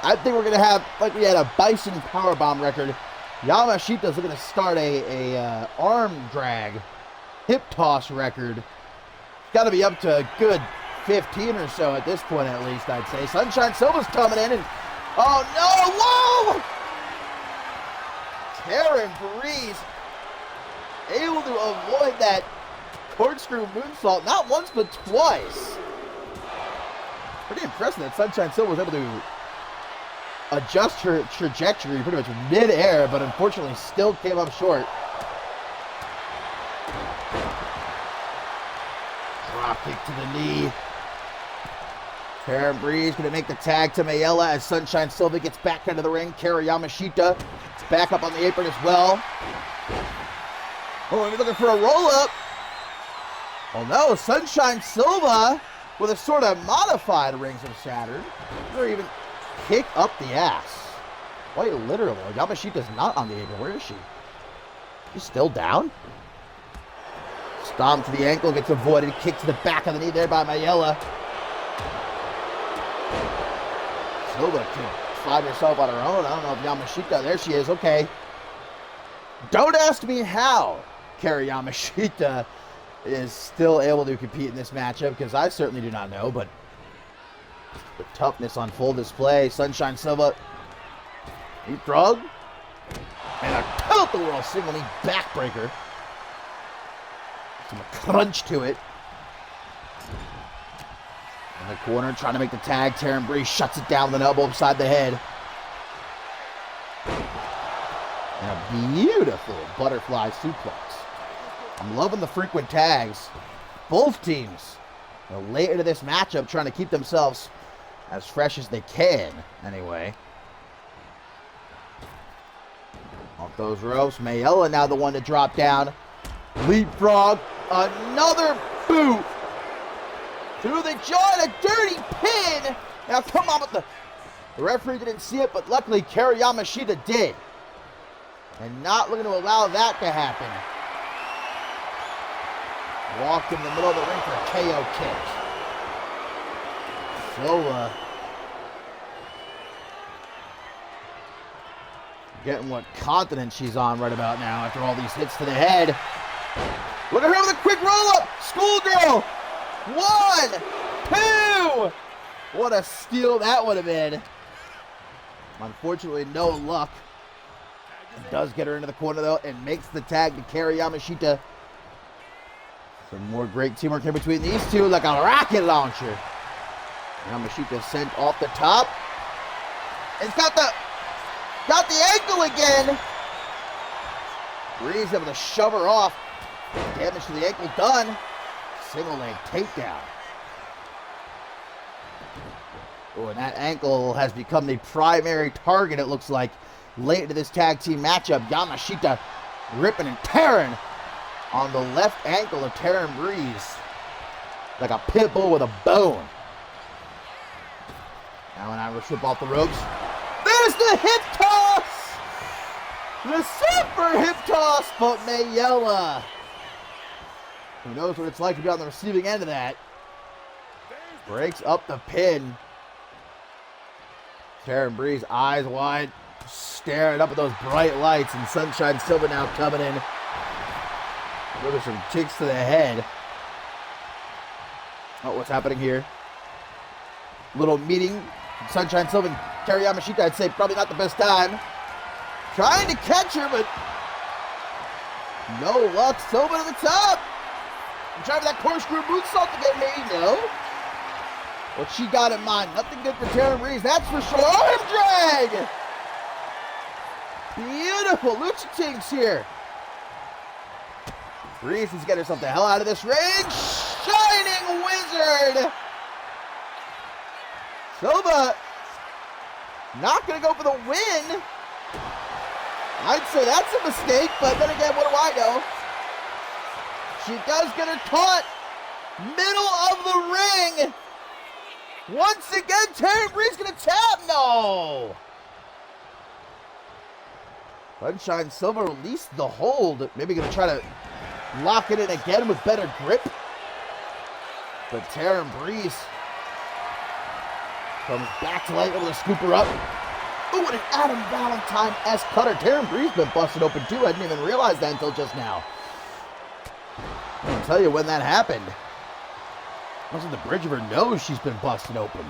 I think we're going to have, like we had a Bison Powerbomb record, Yamashita's looking to start a arm drag, hip toss record. Got to be up to a good 15 or so at this point, at least, I'd say. Sunshine Silva's coming in, and oh no, whoa! Taryn Breeze able to avoid that corkscrew moonsault, not once but twice. Pretty impressive that Sunshine Silva was able to adjust her trajectory pretty much mid-air, but unfortunately still came up short. Drop kick to the knee. Taryn Breeze going to make the tag to Mayella as Sunshine Silva gets back into the ring. Kara Yamashita back up on the apron as well. Oh, we're looking for a roll-up. Oh no, Sunshine Silva with a sort of modified Rings of Saturn. Or even kick up the ass. Quite literally. Yamashita's not on the apron. Where is she? She's still down? Stomp to the ankle, gets avoided. Kick to the back of the knee there by Mayella. Silva can slide herself on her own. I don't know if Yamashita, there she is, okay. Don't ask me how Kara Yamashita is still able to compete in this matchup, because I certainly do not know, but the toughness on full display. Sunshine Silva, leapfrog, and a tilt-the-world single knee backbreaker. Some crunch to it. In the corner, trying to make the tag. Taryn Breeze shuts it down with an elbow upside the head. And a beautiful butterfly suplex. I'm loving the frequent tags. Both teams late into this matchup trying to keep themselves as fresh as they can, anyway. Off those ropes. Mayella now the one to drop down. Leapfrog. Another boot. Through the jaw and a dirty pin. Now come on, but the referee didn't see it, but luckily Kara Yamashita did. And not looking to allow that to happen. Walked in the middle of the ring for a KO kick. So, Getting what continent she's on right about now after all these hits to the head. Look at her with a quick roll-up. Schoolgirl. 1, 2. What a steal that would have been. Unfortunately, no luck. It does get her into the corner, though, and makes the tag to carry Yamashita. Some more great teamwork here between these two, like a rocket launcher. Yamashita sent off the top. It's got the ankle again. Breeze able to shove her off. Damage to the ankle done. Single leg takedown. Oh, and that ankle has become the primary target, it looks like, late into this tag team matchup. Yamashita ripping and tearing on the left ankle of Taryn Breeze. Like a pit bull with a bone. Now an Irish whip off the ropes. There's the hip toss! The super hip toss, but Mayella, who knows what it's like to be on the receiving end of that, breaks up the pin. Taryn Breeze, eyes wide, staring up at those bright lights, and Sunshine Silva now coming in. Look at some kicks to the head. Oh, what's happening here? Little meeting. Sunshine Silva and Kari Yamashita, I'd say probably not the best time. Trying to catch her, but no luck. Silva to the top. I'm trying for that corkscrew moonsault to get me. No. What she got in mind? Nothing good for Taryn Breeze, that's for sure. Arm drag! Beautiful Lucha Tinks here. Breeze is getting herself the hell out of this ring. Shining Wizard. Silva not going to go for the win. I'd say that's a mistake, but then again, what do I know? She does get her caught. Middle of the ring. Once again, Taryn Breeze going to tap. No. Sunshine Silva released the hold. Maybe going to try to lock it in again with better grip. But Taryn Breeze comes back to life, able to scoop her up. Ooh, and an Adam Valentine-esque cutter. Taryn Breeze been busted open too. I didn't even realize that until just now. I can tell you when that happened. Almost at the bridge of her nose, she's been busted open.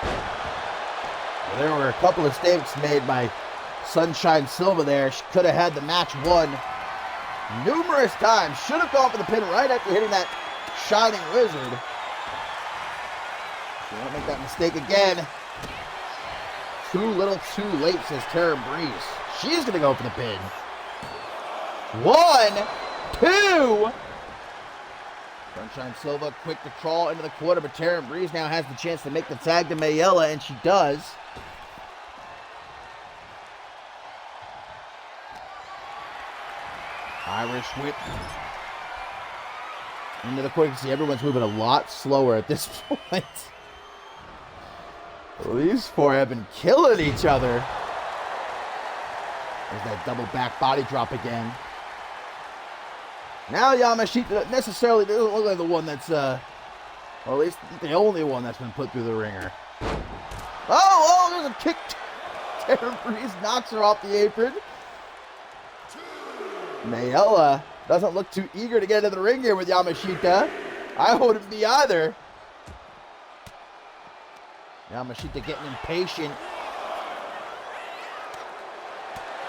Well, there were a couple of mistakes made by Sunshine Silva there. She could have had the match won numerous times. Should have gone for the pin right after hitting that Shining Wizard. She won't make that mistake again. Too little, too late, says Taryn Breeze. She's going to go for the pin. 1, 2. Sunshine Silva quick to crawl into the corner, but Taryn Breeze now has the chance to make the tag to Mayella, and she does. Irish whip. Into the corner. You can see everyone's moving a lot slower at this point. Well, these four have been killing each other. There's that double back body drop again. Now Yamashita necessarily doesn't look like the one that's, or at least the only one that's been put through the ringer. Oh, there's a kick. Taryn Breeze knocks her off the apron. Mayella doesn't look too eager to get into the ring here with Yamashita. I wouldn't be either. Yamashita getting impatient.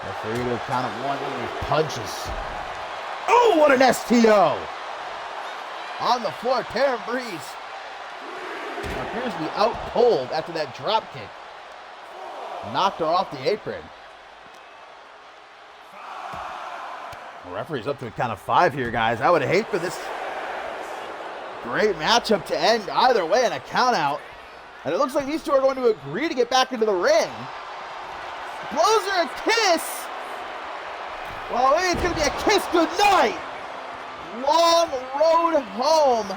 Referee to count of 1 with these punches. Oh, what an STO! On the floor, Taryn Breeze appears to be out cold after that drop kick. Knocked her off the apron. The referee's up to a count of 5 here, guys. I would hate for this great matchup to end either way in a count out. And it looks like these two are going to agree to get back into the ring. Blows her a kiss. Well, maybe it's going to be a kiss goodnight. Long road home.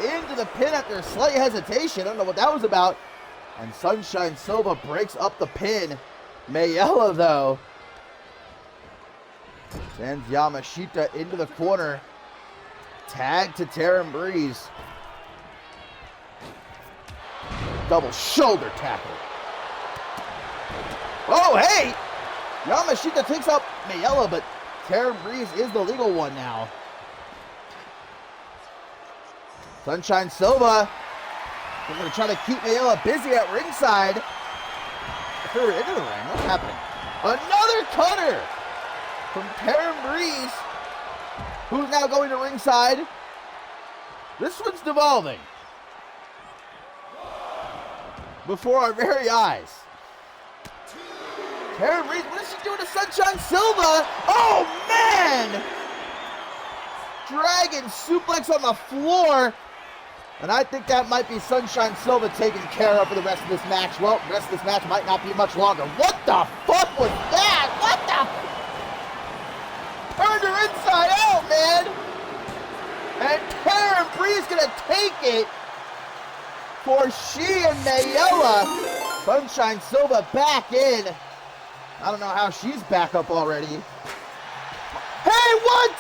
Into the pin after a slight hesitation. I don't know what that was about. And Sunshine Silva breaks up the pin. Mayella, though, sends Yamashita into the corner. Tag to Taryn Breeze. Double shoulder tackle. Oh, hey! Yamashita takes out Mayella, but Taryn Breeze is the legal one now. Sunshine Silva. We're going to try to keep Mayella busy at ringside. Threw her into the ring. What's happening? Another cutter from Taryn Breeze, who's now going to ringside. This one's devolving before our very eyes. Taryn Breeze, what is she doing to Sunshine Silva? Oh, man! Dragon suplex on the floor. And I think that might be Sunshine Silva taken care of for the rest of this match. Well, the rest of this match might not be much longer. What the fuck was that? What the? Turned her inside out, man. And Taryn Breeze gonna take it for she and Mayella. Sunshine Silva back in. I don't know how she's back up already. Hey, what?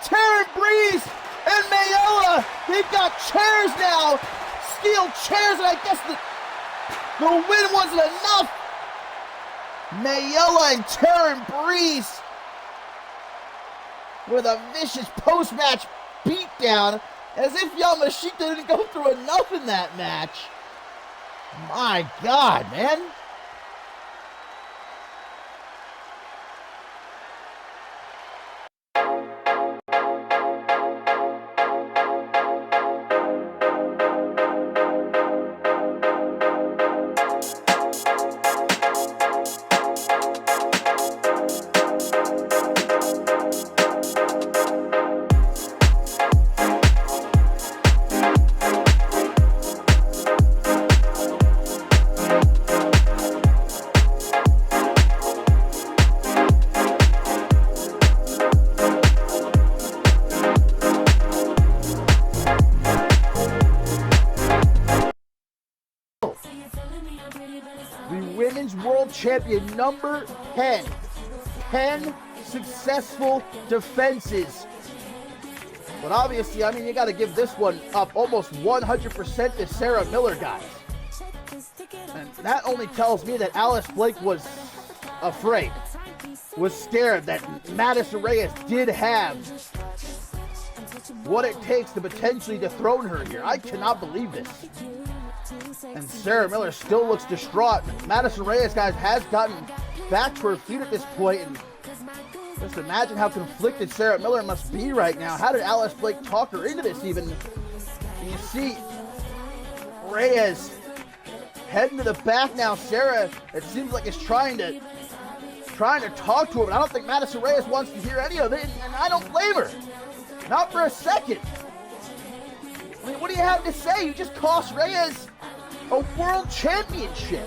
Taryn Breeze and Mayella, they've got chairs now. Steel chairs, and I guess the win wasn't enough. Mayella and Taryn Breeze with a vicious post-match beatdown, as if Yamashita didn't go through enough in that match. My God, man. Champion number 10. 10 successful defenses. But obviously, I mean, you got to give this one up almost 100% to Sarah Miller, guys. And that only tells me that Alice Blake was afraid, was scared that Madison Reyes did have what it takes to potentially dethrone her here. I cannot believe this. And Sarah Miller still looks distraught. Madison Reyes, guys, has gotten back to her feet at this point, and just imagine how conflicted Sarah Miller must be right now. How did Alice Blake talk her into this even? And you see Reyes heading to the back now. Sarah, it seems like, is trying to talk to her, but I don't think Madison Reyes wants to hear any of it, and I don't blame her. Not for a second. I mean, what do you have to say? You just cost Reyes a world championship.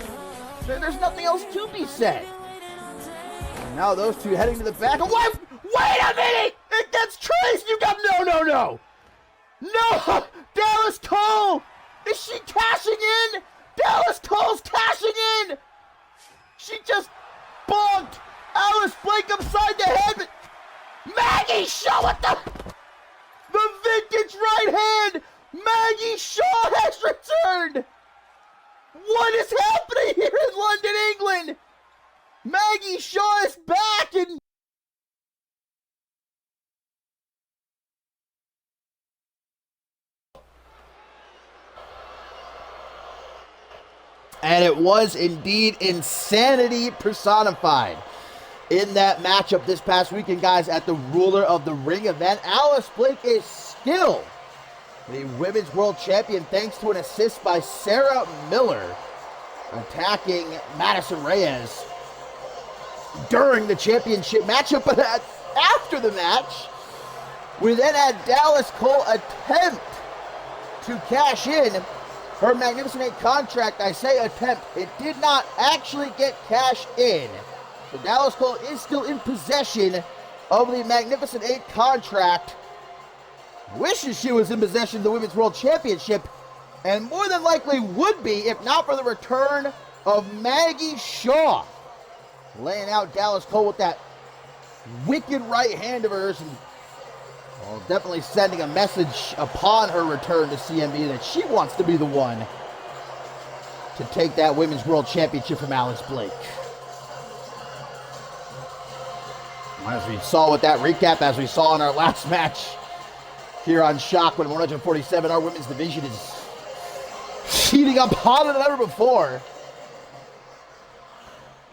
There's nothing else to be said. And now those two heading to the back. Oh, wait a minute! It gets traced! You got no! No! Dallas Cole! Is she cashing in? Dallas Cole's cashing in! She just bonked Alice Blake upside the head. Maggie Shaw, what the vintage right hand! Maggie Shaw has returned! What is happening here in London, England? Maggie Shaw is back, and it was indeed insanity personified in that matchup this past weekend, guys, at the Ruler of the Ring event. Alice Blake is still the Women's World Champion thanks to an assist by Sarah Miller, attacking Madison Reyes during the championship matchup. But after the match, we then had Dallas Cole attempt to cash in her Magnificent 8 contract. I say attempt. It did not actually get cashed in. So Dallas Cole is still in possession of the Magnificent 8 contract. Wishes she was in possession of the Women's World Championship, and more than likely would be if not for the return of Maggie Shaw, laying out Dallas Cole with that wicked right hand of hers, and definitely sending a message upon her return to CMV that she wants to be the one to take that Women's World Championship from Alice Blake. As we saw with that recap, as we saw in our last match here on Shockwave 147, our women's division is heating up hotter than ever before.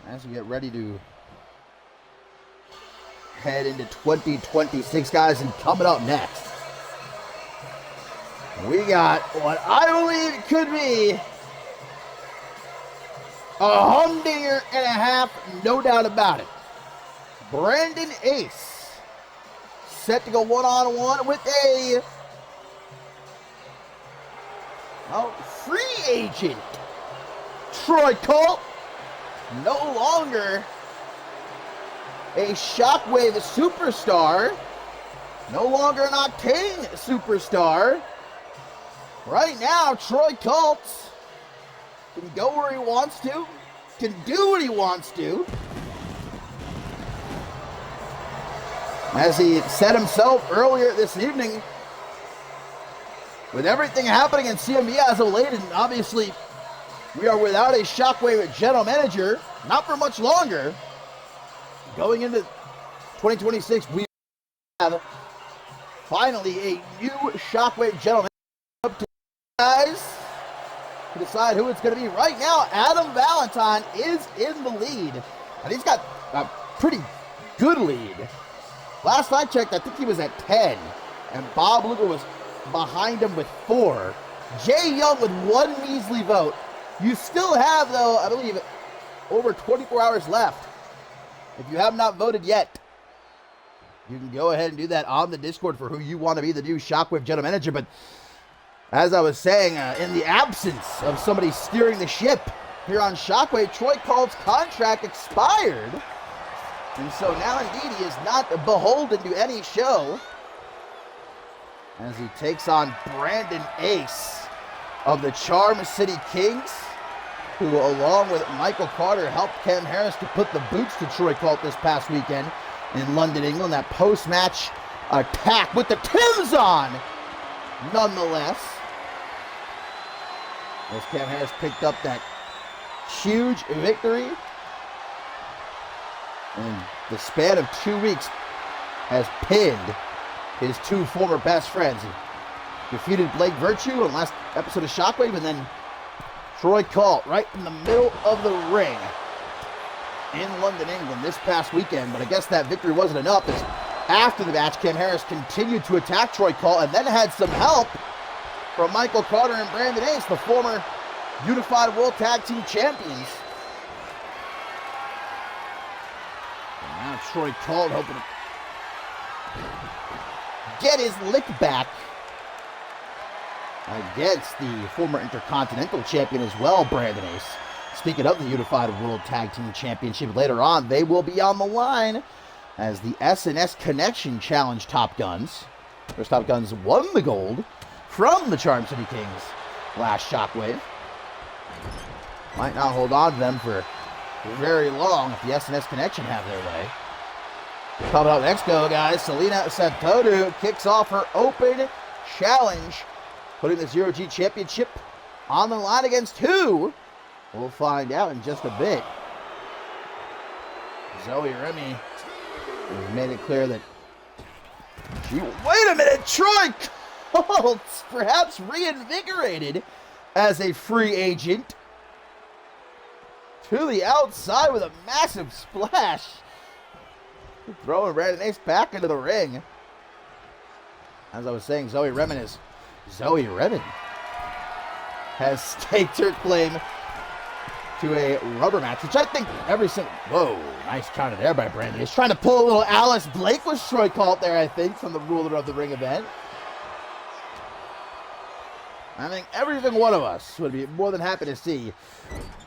As we get ready to head into 2026, guys, and coming up next, we got what I believe could be a humdinger and a half, no doubt about it. Brandon Ace set to go one-on-one with a free agent. Troy Colt, no longer a Shockwave superstar, no longer an Octane superstar. Right now, Troy Colt can go where he wants to, can do what he wants to. As he said himself earlier this evening, with everything happening in CMV as of late, and obviously we are without a Shockwave general manager, not for much longer. Going into 2026, we have finally a new Shockwave general manager. Up to you guys to decide who it's going to be. Right now, Adam Valentine is in the lead, and he's got a pretty good lead. Last I checked, I think he was at 10, and Bob Luger was behind him with 4. Jay Young with 1 measly vote. You still have, though, I believe, over 24 hours left. If you have not voted yet, you can go ahead and do that on the Discord for who you want to be the new Shockwave general manager. But as I was saying, in the absence of somebody steering the ship here on Shockwave, Troy Colt's contract expired. And so now, indeed, he is not beholden to any show as he takes on Brandon Ace of the Charm City Kings, who, along with Michael Carter, helped Ken Harris to put the boots to Troy Colt this past weekend in London, England. That post-match attack with the Timbs on, nonetheless, as Ken Harris picked up that huge victory. In the span of 2 weeks, has pinned his 2 former best friends. He defeated Blake Virtue on the last episode of Shockwave, and then Troy Colt right in the middle of the ring in London, England this past weekend. But I guess that victory wasn't enough, as after the match, Ken Harris continued to attack Troy Colt and then had some help from Michael Carter and Brandon Ace, the former Unified World Tag Team Champions. Now Troy Colt hoping to get his lick back against the former Intercontinental Champion as well, Brandon Ace. Speaking of the Unified World Tag Team Championship, later on, they will be on the line as the SNS Connection Challenge Top Guns. First Top Guns won the gold from the Charm City Kings last Shockwave. Might not hold on to them for very long if the SNS Connection have their way. Coming up next, guys, Selena Satoru kicks off her open challenge, putting the Zero G Championship on the line against who? We'll find out in just a bit. Zoe Remy has made it clear that she... Wait a minute! Troy Colt's perhaps reinvigorated as a free agent to the outside with a massive splash. Throwing Brandon Ace back into the ring. As I was saying, Zoe Redmond has staked her claim to a rubber match, which I think every single... Whoa, nice counter there by Brandon. He's trying to pull a little Alice Blake with Troy Colt there, I think, from the ruler of the ring event. I think every single one of us would be more than happy to see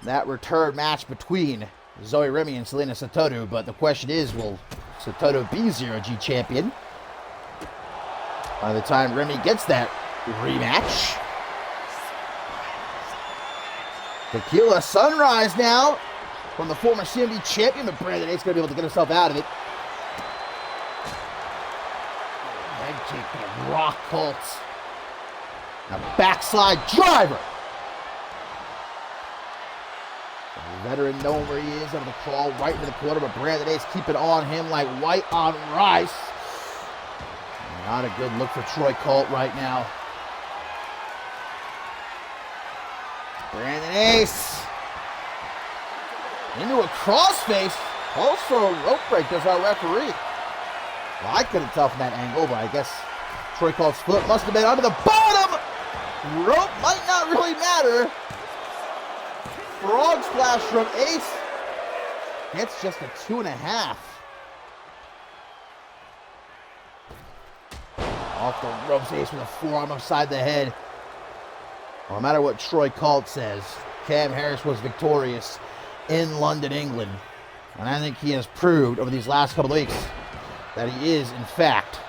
that return match between Zoe Remy and Selena Satoru, but the question is, will Satoru be Zero G champion by the time Remy gets that rematch? Tequila Sunrise now from the former CMV champion, but Brandon Ace going to be able to get himself out of it. Head kick by Rock Colt. A backside driver. The veteran knowing where he is, able to crawl right into the corner, but Brandon Ace keeping on him like white on rice. Not a good look for Troy Colt right now. Brandon Ace into a crossface. Calls for a rope break, does our referee. Well, I couldn't tell from that angle, but I guess Troy Colt's foot must have been under the bottom. Rope might not really matter. Frog splash from Ace. It's just a 2.5. Off the ropes, Ace with a forearm upside the head. No matter what Troy Colt says, Cam Harris was victorious in London, England. And I think he has proved over these last couple of weeks that he is, in fact,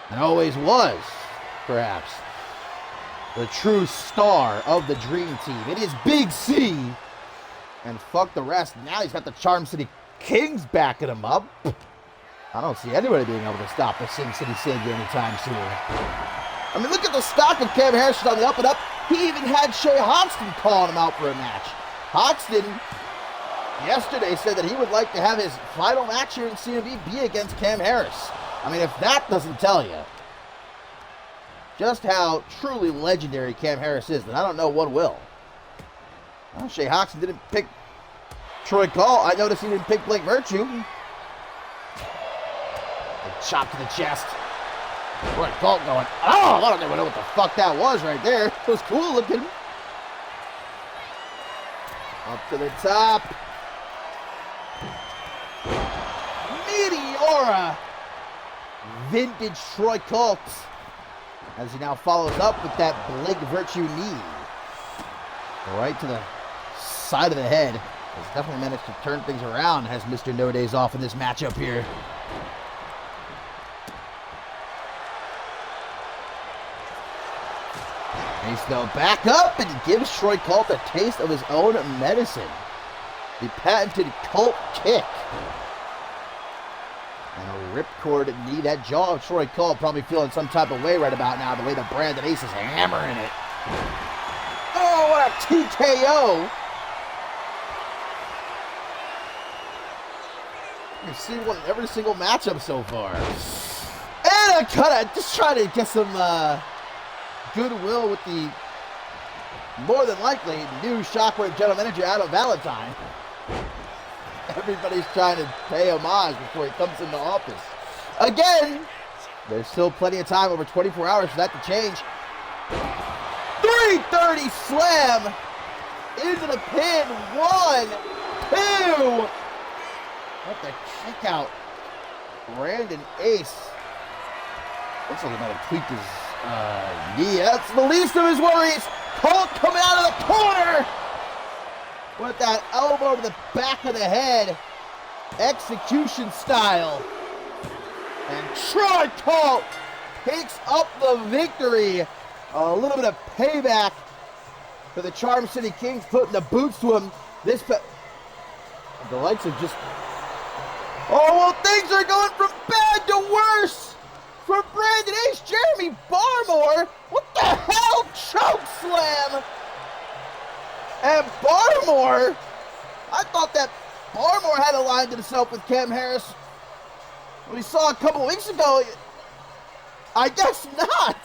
and always was, perhaps, the true star of the Dream Team. It is Big C. And fuck the rest. Now he's got the Charm City Kings backing him up. I don't see anybody being able to stop the Sin City Savior anytime soon. I mean, look at the stock of Cam Harris on the up and up. He even had Shea Hoxton calling him out for a match. Hoxton yesterday said that he would like to have his final match here in CMV be against Cam Harris. I mean, if that doesn't tell you just how truly legendary Cam Harris is, then I don't know what will. Well, Shea Hoxton didn't pick Troy Colt. I noticed he didn't pick Blake Virtue. A chop to the chest. Troy Colt going, oh, I don't even know what the fuck that was right there. It was cool looking. Up to the top. Meteora. Vintage Troy Colt. As he now follows up with that Blake Virtue knee. Right to the side of the head. Has definitely managed to turn things around, has Mr. No Days Off in this matchup here. Ace though back up and gives Troy Colt a taste of his own medicine. The patented Colt kick. And a ripcord knee. That jaw of Troy Colt probably feeling some type of way right about now, the way the Brandon Ace is hammering it. Oh, what a TKO! You've seen one in every single matchup so far. And a cut. Just trying to get some goodwill with the more than likely new Shockwave general manager Adam Valentine. Everybody's trying to pay homage before he comes into office. Again, there's still plenty of time, over 24 hours for that to change. 330 slam into the pin. 1, 2. What the kick out. Brandon Ace. Looks like he might have tweaked his knee. That's the least of his worries. Colt coming out of the corner with that elbow to the back of the head. Execution style. And Troy Colt takes up the victory. A little bit of payback for the Charm City Kings, putting the boots to him. The lights are just... Oh, well, things are going from bad to worse for Brandon Ace. Jeremy Barmore, what the hell? Choke slam. And Barmore, I thought that Barmore had aligned himself with Cam Harris. What we saw a couple weeks ago, I guess not.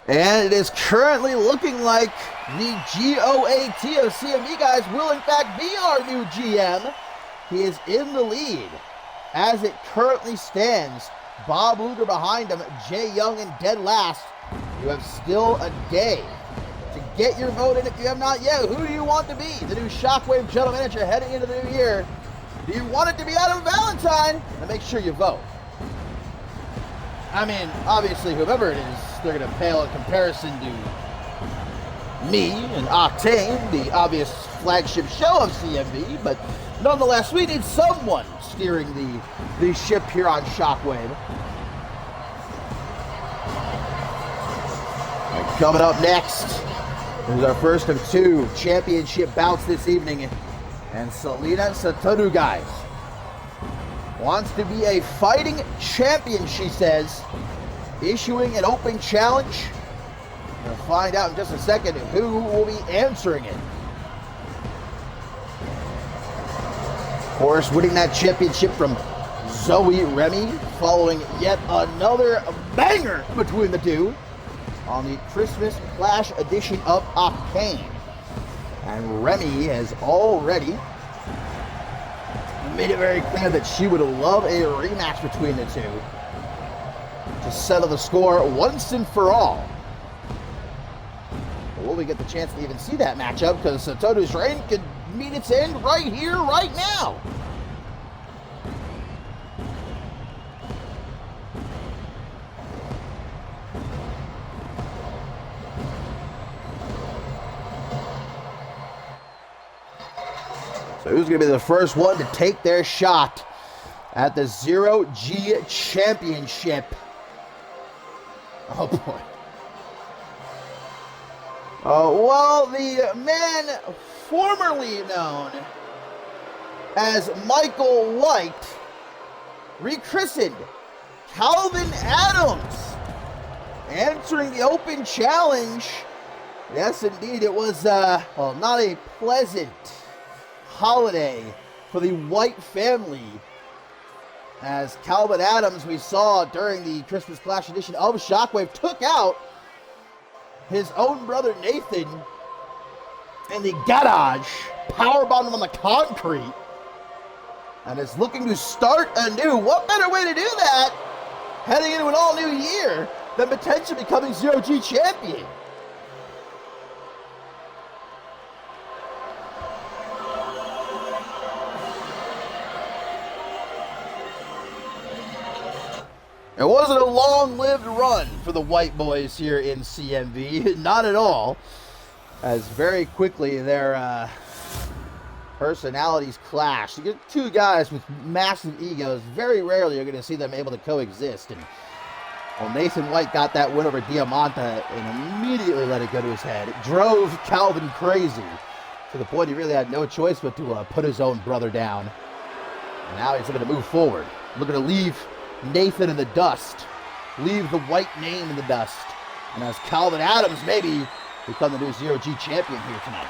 And it is currently looking like the GOAT of CMV guys will in fact be our new GM. He is in the lead as it currently stands. Bob Luger behind him, Jay Young in dead last. You have still a day to get your vote in if you have not yet. Who do you want to be the new Shockwave general manager heading into the new year? Do you want it to be Adam Valentine? And make sure you vote. I mean, obviously, whoever it is, they're going to pale in comparison to me and Octane, the obvious flagship show of CMV, but nonetheless, we need someone steering the ship here on Shockwave. And coming up next is our first of two championship bouts this evening, and Selena Satoru, guys, wants to be a fighting champion, she says, issuing an open challenge. We'll find out in just a second who will be answering it. Of course, winning that championship from Zoe Remy, following yet another banger between the two on the Christmas Clash edition of Octane. And Remy has already made it very clear that she would love a rematch between the two to settle the score once and for all. Will we get the chance to even see that matchup? Because Satoru's reign could meet its end right here, right now. So who's going to be the first one to take their shot at the Zero G Championship? Oh boy. Well, the man formerly known as Michael White, rechristened Calvin Adams, answering the open challenge. Yes, indeed, it was, well, not a pleasant holiday for the White family, as Calvin Adams, we saw during the Christmas Clash edition of Shockwave, took out his own brother Nathan in the garage, powerbombed him on the concrete, and is looking to start anew. What better way to do that, heading into an all-new year, than potentially becoming Zero G champion? It wasn't a long-lived run for the White Boys here in CMV, not at all, as very quickly their personalities clashed. You get two guys with massive egos, very rarely you're going to see them able to coexist. And well, Nathan White got that win over Diamanta and immediately let it go to his head. It drove Calvin crazy to the point he really had no choice but to put his own brother down. And now he's looking to move forward, looking to leave Nathan in the dust, leave the White name in the dust, and as Calvin Adams maybe become the new Zero G champion here tonight.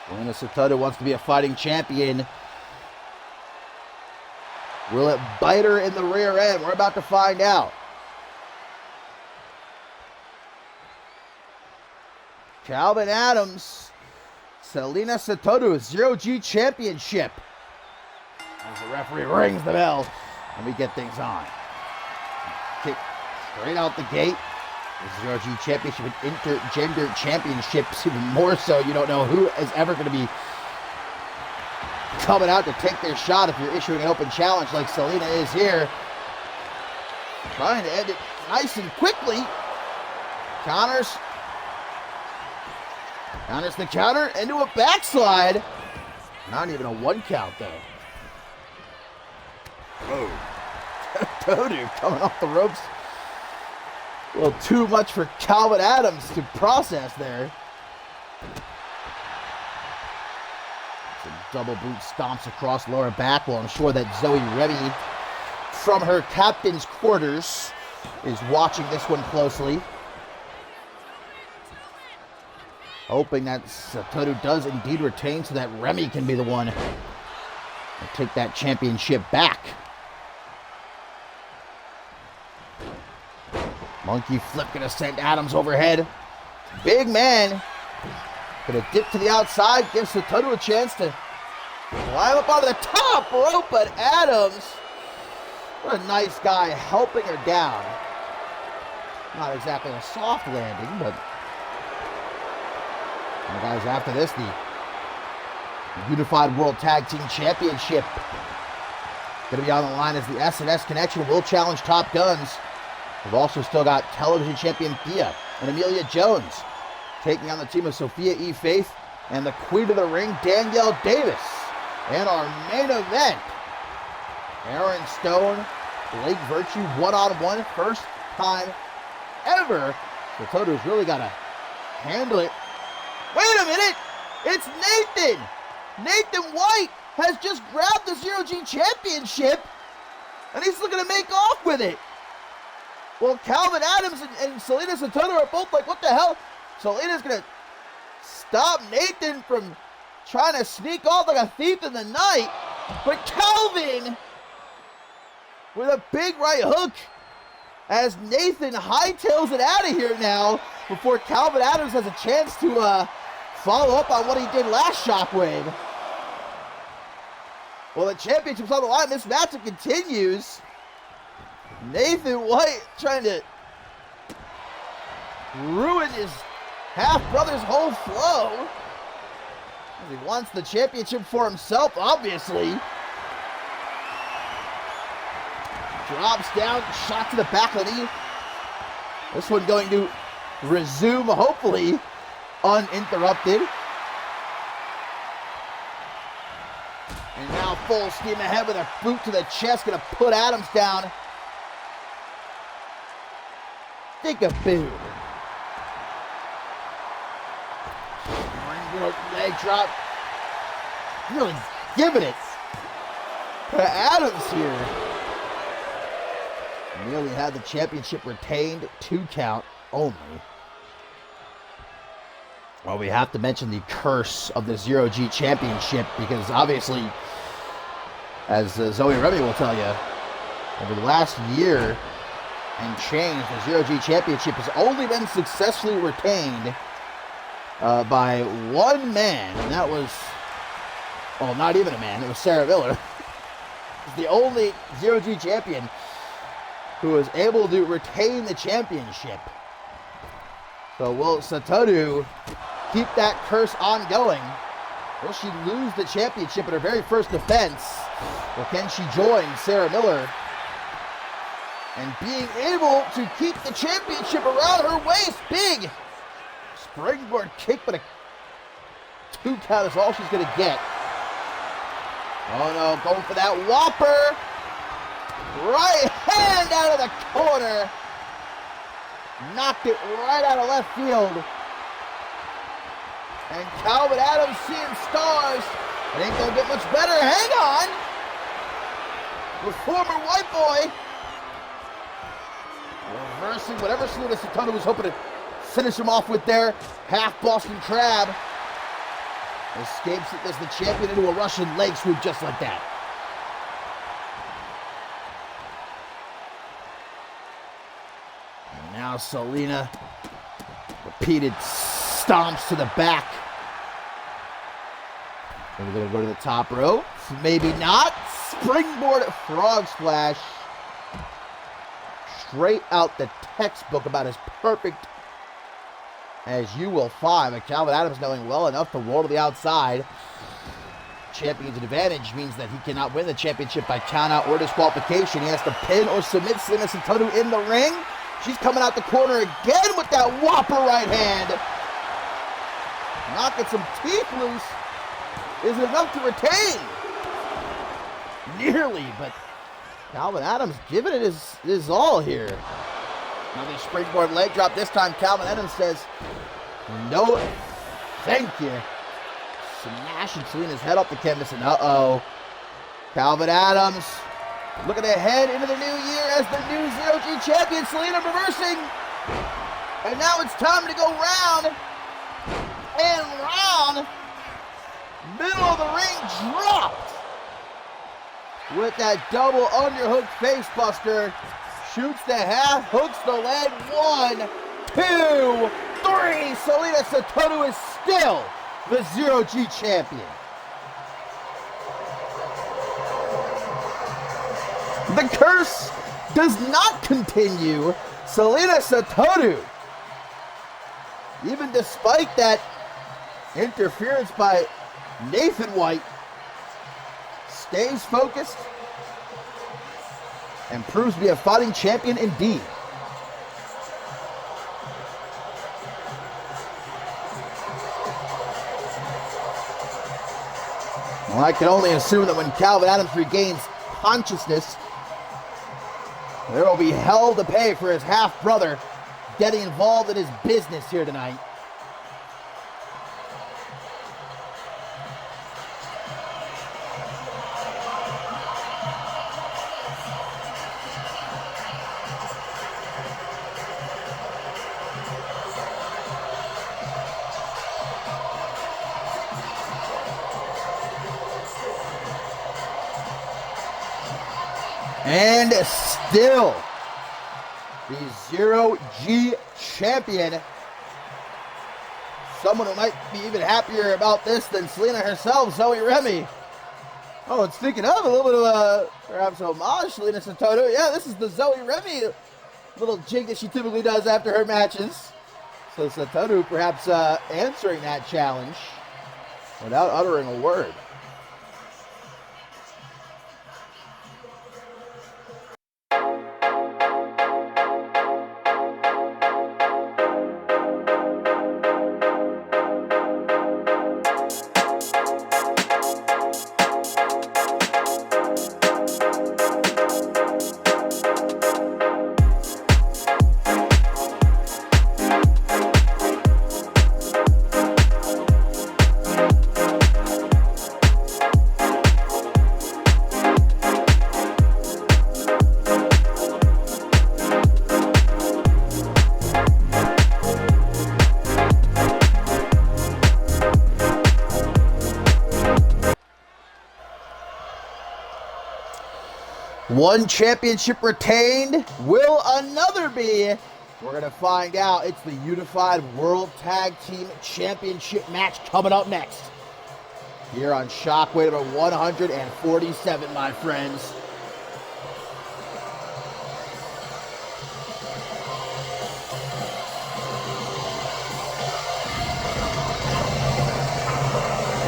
Selena Satoru wants to be a fighting champion. Will it bite her in the rear end? We're about to find out. Calvin Adams, Selena Satoru, Zero G Championship. As the referee rings the bell and we get things on. Kick straight out the gate. The Zero G Championship and Intergender Championships, even more so. You don't know who is ever going to be coming out to take their shot if you're issuing an open challenge like Selena is here. Trying to end it nice and quickly. Counters the counter into a backslide. Not even a one count, though. Whoa. Todu coming off the ropes. A little too much for Calvin Adams to process there. Some double boot stomps across lower back. Well, I'm sure that Zoe Remy from her captain's quarters is watching this one closely, hoping that Satoru does indeed retain so that Remy can be the one to take that championship back. Monkey flip gonna send Adams overhead. Big man. Gonna dip to the outside, gives Satoru a chance to climb up onto the top rope, but Adams, what a nice guy, helping her down. Not exactly a soft landing, but and guys, after this, the Unified World Tag Team Championship going to be on the line as the S&S Connection will challenge Top Guns. We've also still got television champion Thea and Amelia Jones taking on the team of Sophia E. Faith and the Queen of the Ring, Danielle Davis. And our main event, Aaron Stone, Blake Virtue, one-on-one, first time ever. So Toto's really got to handle it. Wait a minute! It's Nathan! Nathan White has just grabbed the Zero-G Championship, and he's looking to make off with it. Well, Calvin Adams and Selena Santana are both like, what the hell? Selena's going to stop Nathan from trying to sneak off like a thief in the night, but Calvin with a big right hook as Nathan hightails it out of here now before Calvin Adams has a chance to follow up on what he did last Shockwave. Well, the championship's on the line. This matchup continues. Nathan White trying to ruin his half-brother's whole flow. He wants the championship for himself, obviously. Drops down, shot to the back of the knee. This one going to resume, hopefully, uninterrupted. And now full steam ahead with a boot to the chest, gonna put Adams down. Think-a-boo. Springboard leg drop. Really giving it to Adams here. Nearly had the championship retained, 2 count only. Well, we have to mention the curse of the Zero-G Championship because obviously, as Zoe Remy will tell you, over the last year and change, the Zero-G Championship has only been successfully retained by one man, and that was, well, not even a man, it was Sarah Miller. It's the only Zero-G champion who was able to retain the championship. So will Satoru keep that curse ongoing? Will she lose the championship in her very first defense? Or can she join Sarah Miller and being able to keep the championship around her waist? Big springboard kick, but a 2 count is all she's going to get. Oh no, going for that whopper. Right hand out of the corner. Knocked it right out of left field. And Calvin Adams seeing stars. It ain't gonna get much better. Hang on. The former white boy. Reversing whatever Selena Santana was hoping to finish him off with there. Half Boston Crab. Escapes it as the champion into a Russian leg sweep just like that. And now Selena. Repeated stomps to the back. And we're going to go to the top row. Maybe not. Springboard frog splash. Straight out the textbook, about as perfect as you will find. But Calvin Adams knowing well enough to roll to the outside. Champion's advantage means that he cannot win the championship by countout or disqualification. He has to pin or submit Selena Santana in the ring. She's coming out the corner again with that whopper right hand. Knocking some teeth loose. Is it enough to retain? Nearly, but Calvin Adams giving it his all here. Another springboard leg drop. This time Calvin Adams says, no, thank you. Smashing Selena's head off the canvas, and uh-oh. Calvin Adams looking ahead into the new year as the new Zero-G champion. Selena reversing. And now it's time to go round and round. Middle of the ring dropped with that double underhook face buster. shoots the half, hooks the leg. 1, 2, 3. Selena Satoru is still the Zero-G champion. The curse does not continue. Selena Satoru, even despite that interference by Nathan White, stays focused and proves to be a fighting champion indeed. Well, I can only assume that when Calvin Adams regains consciousness, there will be hell to pay for his half-brother getting involved in his business here tonight. And still, the Zero-G champion. Someone who might be even happier about this than Selena herself, Zoe Remy. Oh, and speaking of, a little bit of perhaps homage, Selena Satoru. Yeah, this is the Zoe Remy little jig that she typically does after her matches. So Satoru perhaps answering that challenge without uttering a word. One championship retained. Will another be? We're going to find out. It's the Unified World Tag Team Championship match coming up next. Here on Shockwave number 147, my friends.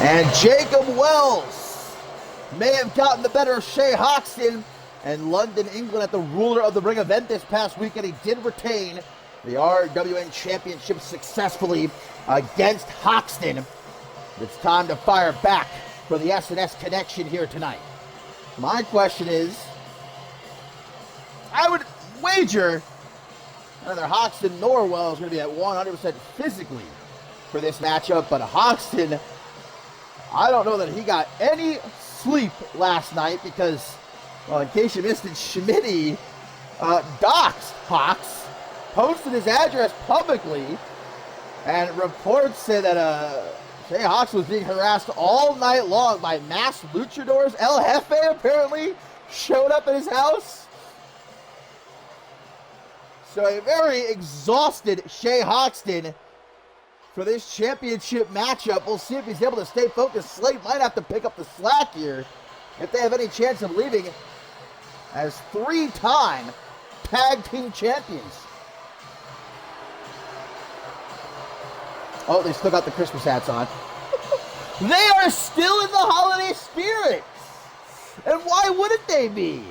And Jacob Wells may have gotten the better of Shea Hoxton and London, England at the Ruler of the Ring event this past weekend. He did retain the RWN Championship successfully against Hoxton. It's time to fire back for the S&S connection here tonight. My question is, I would wager neither Hoxton nor Wells is going to be at 100% physically for this matchup, but Hoxton, I don't know that he got any sleep last night because, well, in case you missed it, Schmitty doxed Hox, posted his address publicly, and reports say that Shea Hox was being harassed all night long by masked luchadors. El Jefe apparently showed up at his house. So a very exhausted Shea Hoxton for this championship matchup. We'll see if he's able to stay focused. Slate might have to pick up the slack here if they have any chance of leaving as three-time tag team champions. Oh, they still got the Christmas hats on. They are still in the holiday spirit. And why wouldn't they be?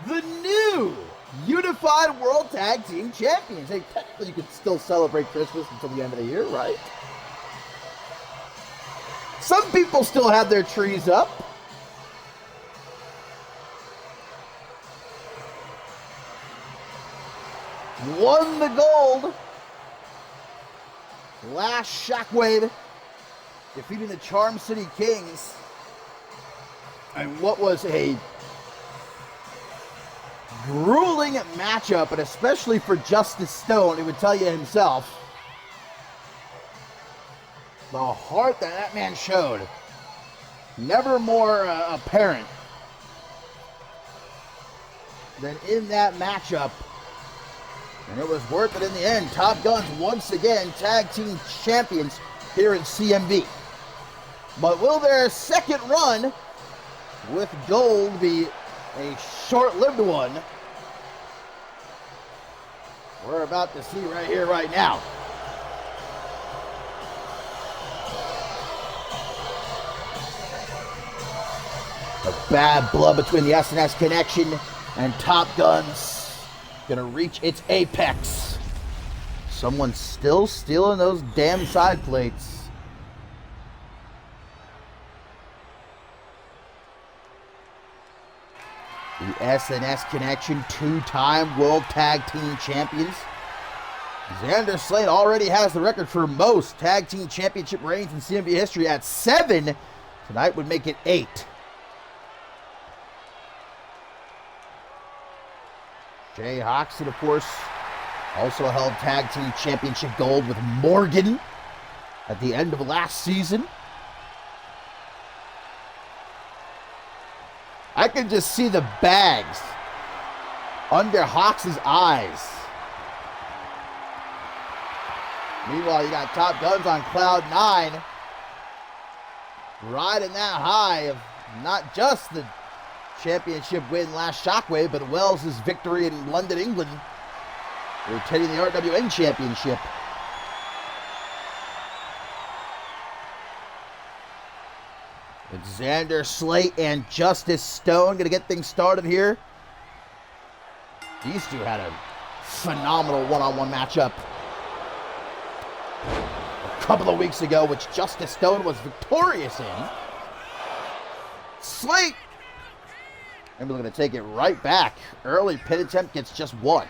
The new Unified World Tag Team Champions. Hey, technically you could still celebrate Christmas until the end of the year, right? Some people still have their trees up. Won the gold. Last Shockwave, defeating the Charm City Kings. And what was a grueling matchup, and especially for Justice Stone, he would tell you himself. The heart that that man showed, never more apparent than in that matchup And it was worth it in the end. Top Guns once again tag team champions here in CMV. But will their second run with gold be a short-lived one? We're about to see right here, right now. The bad blood between the SNS Connection and Top Guns gonna reach its apex. Someone's still stealing those damn side plates. The SNS Connection, two-time World Tag Team Champions. Xander Slate already has the record for most Tag Team Championship reigns in CMV history at 7. Tonight would make it 8. Jay Hoxton, of course, also held Tag Team Championship gold with Morgan at the end of last season. I can just see the bags under Hawks' eyes. Meanwhile, you got Top Guns on cloud 9, riding that high of not just the championship win last Shockwave, but Wells' victory in London, England, retaining the RWN championship. It's Xander Slate and Justice Stone going to get things started here. These two had a phenomenal one-on-one matchup a couple of weeks ago, which Justice Stone was victorious in. Slate, and we're going to take it right back. Early pin attempt gets just one.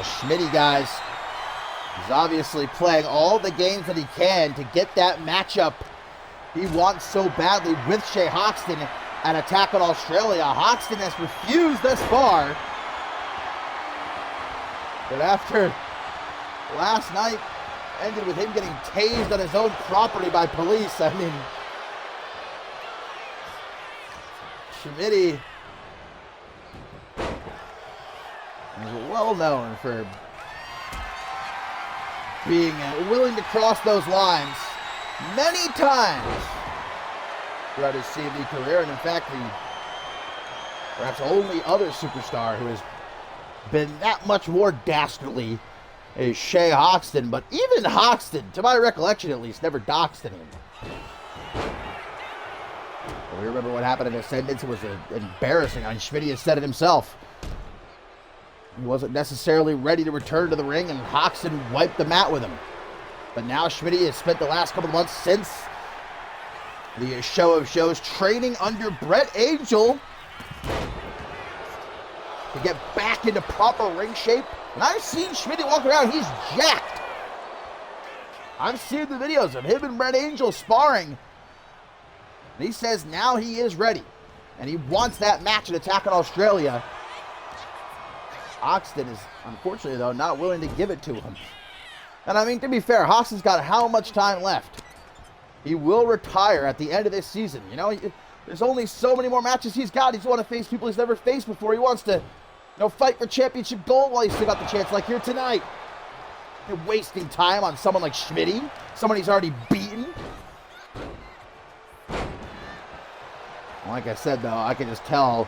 Schmitty, guys, he's obviously playing all the games that he can to get that matchup he wants so badly with Shea Hoxton at Attack on Australia. Hoxton has refused thus far. But after last night ended with him getting tased on his own property by police, I mean, Schmitty is well known for being willing to cross those lines many times throughout his CMV career, and in fact, the perhaps only other superstar who has been that much more dastardly is Shea Hoxton. But even Hoxton, to my recollection at least, never doxed him. We remember what happened in Ascendance. It was embarrassing. I mean, Schmitty has said it himself. He wasn't necessarily ready to return to the ring, and Hoxton wiped the mat with him. But now Schmitty has spent the last couple of months since the show of shows training under Brett Angel to get back into proper ring shape. And I've seen Schmitty walk around. He's jacked. I've seen the videos of him and Brett Angel sparring. And he says now he is ready. And he wants that match at Attack on Australia. Hoxton is, unfortunately, though, not willing to give it to him. And I mean, to be fair, Hoxton's got how much time left? He will retire at the end of this season. You know, there's only so many more matches he's got. He's want to face people he's never faced before. He wants to, fight for championship gold while he's still got the chance, like here tonight. You're wasting time on someone like Schmitty, someone he's already beaten. Like I said, though, I can just tell,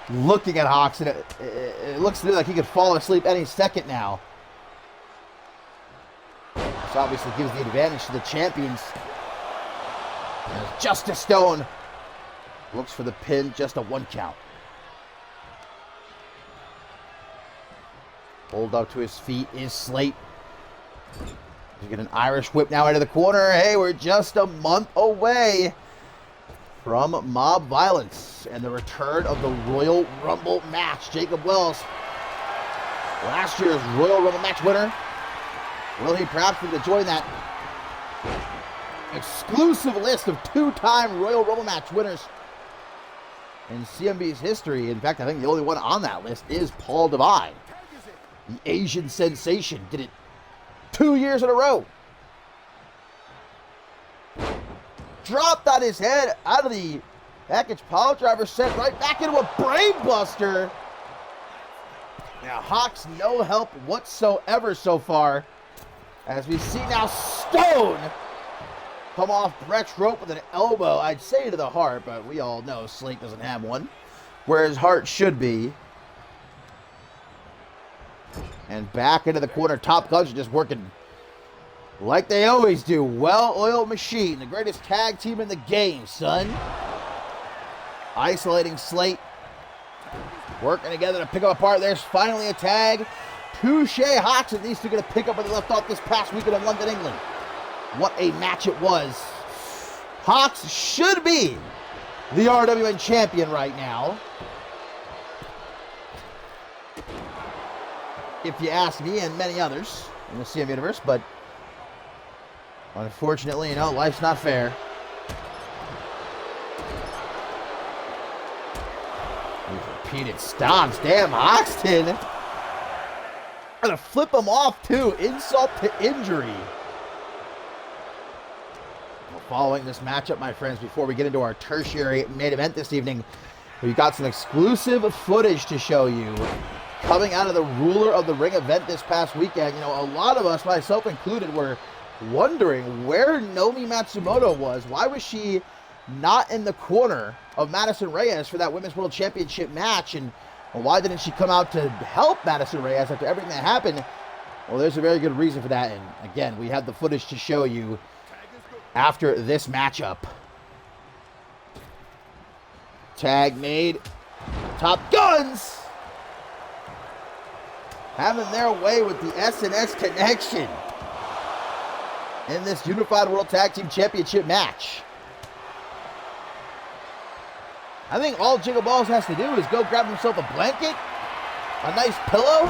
looking at Hoxton, it looks to me like he could fall asleep any second now. This obviously gives the advantage to the champions. As Justice Stone looks for the pin, just a 1 count. Pulled up to his feet is Slate. You get an Irish whip now into the corner. Hey, we're just a month away from Mob Violence and the return of the Royal Rumble match. Jacob Wells, last year's Royal Rumble match winner. Will he perhaps be able to join that exclusive list of 2-time Royal Rumble match winners in CMV's history? In fact, I think the only one on that list is Paul Devine. The Asian sensation did it 2 years in a row. Dropped on his head out of the package pile driver, sent right back into a brain buster. Now, Hawks, no help whatsoever so far. As we see now Stone come off Brecht's rope with an elbow, I'd say to the heart, but we all know Slate doesn't have one. Where his heart should be. And back into the corner. Top Guns are just working like they always do. Well-oiled machine. The greatest tag team in the game, son. Isolating Slate. Working together to pick up apart. There's finally a tag. Touche Hawks, and these two going to pick up where they left off this past weekend in London, England. What a match it was. Hawks should be the RWN champion right now. If you ask me and many others in the CMV universe, but unfortunately, life's not fair. Repeated stomps. Damn, Hoxton. Gonna flip him off, too. Insult to injury. Well, following this matchup, my friends, before we get into our tertiary main event this evening, we've got some exclusive footage to show you coming out of the Ruler of the Ring event this past weekend. A lot of us, myself included, were wondering where Nomi Matsumoto was. Why was she not in the corner of Madison Reyes for that Women's World Championship match? And why didn't she come out to help Madison Reyes after everything that happened? Well, there's a very good reason for that. And again, we have the footage to show you after this matchup. Tag made. Top Guns having their way with the SNS connection in this Unified World Tag Team Championship match. I think all Jiggle Balls has to do is go grab himself a blanket, a nice pillow,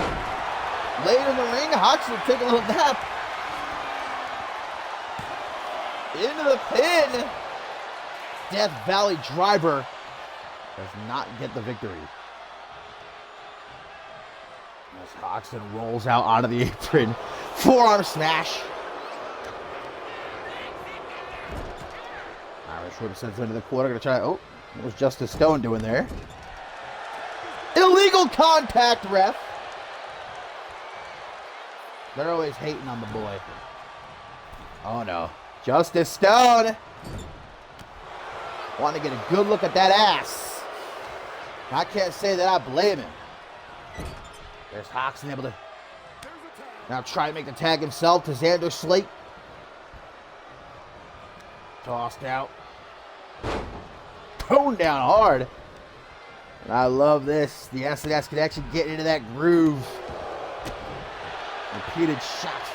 lay it in the ring. Hawks will take a little nap. Into the pin. Death Valley Driver does not get the victory. As Hoxton rolls out onto the apron. Forearm smash. Irish whip sends him into the corner. Gonna try. Oh, what was Justice Stone doing there? Illegal contact, ref. They're always hating on the boy. Oh no. Justice Stone. Want to get a good look at that ass. I can't say that I blame him. There's Hoxton able to now try to make the tag himself to Xander Slate. Tossed out. Toned down hard. And I love this. The SNS connection getting into that groove. Repeated shots.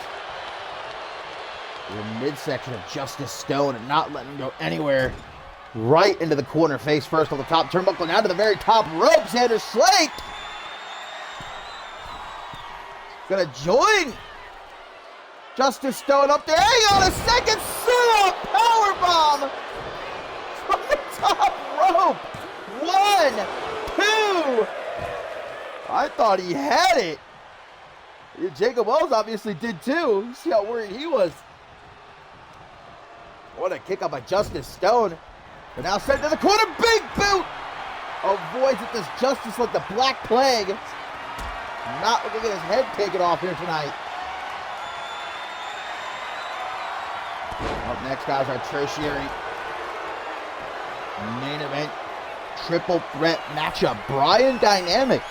The midsection of Justice Stone and not letting him go anywhere. Right into the corner, face first on the top turnbuckle, down to the very top rope. Xander Slate gonna join Justice Stone up there. Hang on a second, Sumo powerbomb from the top rope. 1, 2. I thought he had it. Jacob Wells obviously did too. You see how worried he was. What a kick up by Justice Stone. But now sent to the corner, big boot! Avoids it, does Justice like the Black Plague. Not looking at his head taken off here tonight. Up next, guys, our tertiary main event triple threat matchup. Brian Dynamic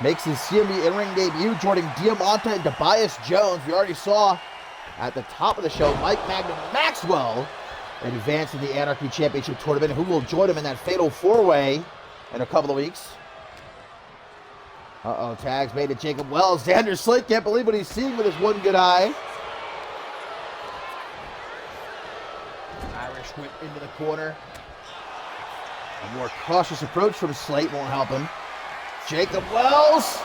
makes his CMV in-ring debut, joining Diamante and Tobias Jones. We already saw at the top of the show Mike Magnum Maxwell advance to the Anarchy Championship Tournament. Who will join him in that fatal four-way in a couple of weeks? Uh-oh, tags made to Jacob Wells. Xander Slate can't believe what he's seeing with his one good eye. Irish whip into the corner. A more cautious approach from Slate won't help him. Jacob Wells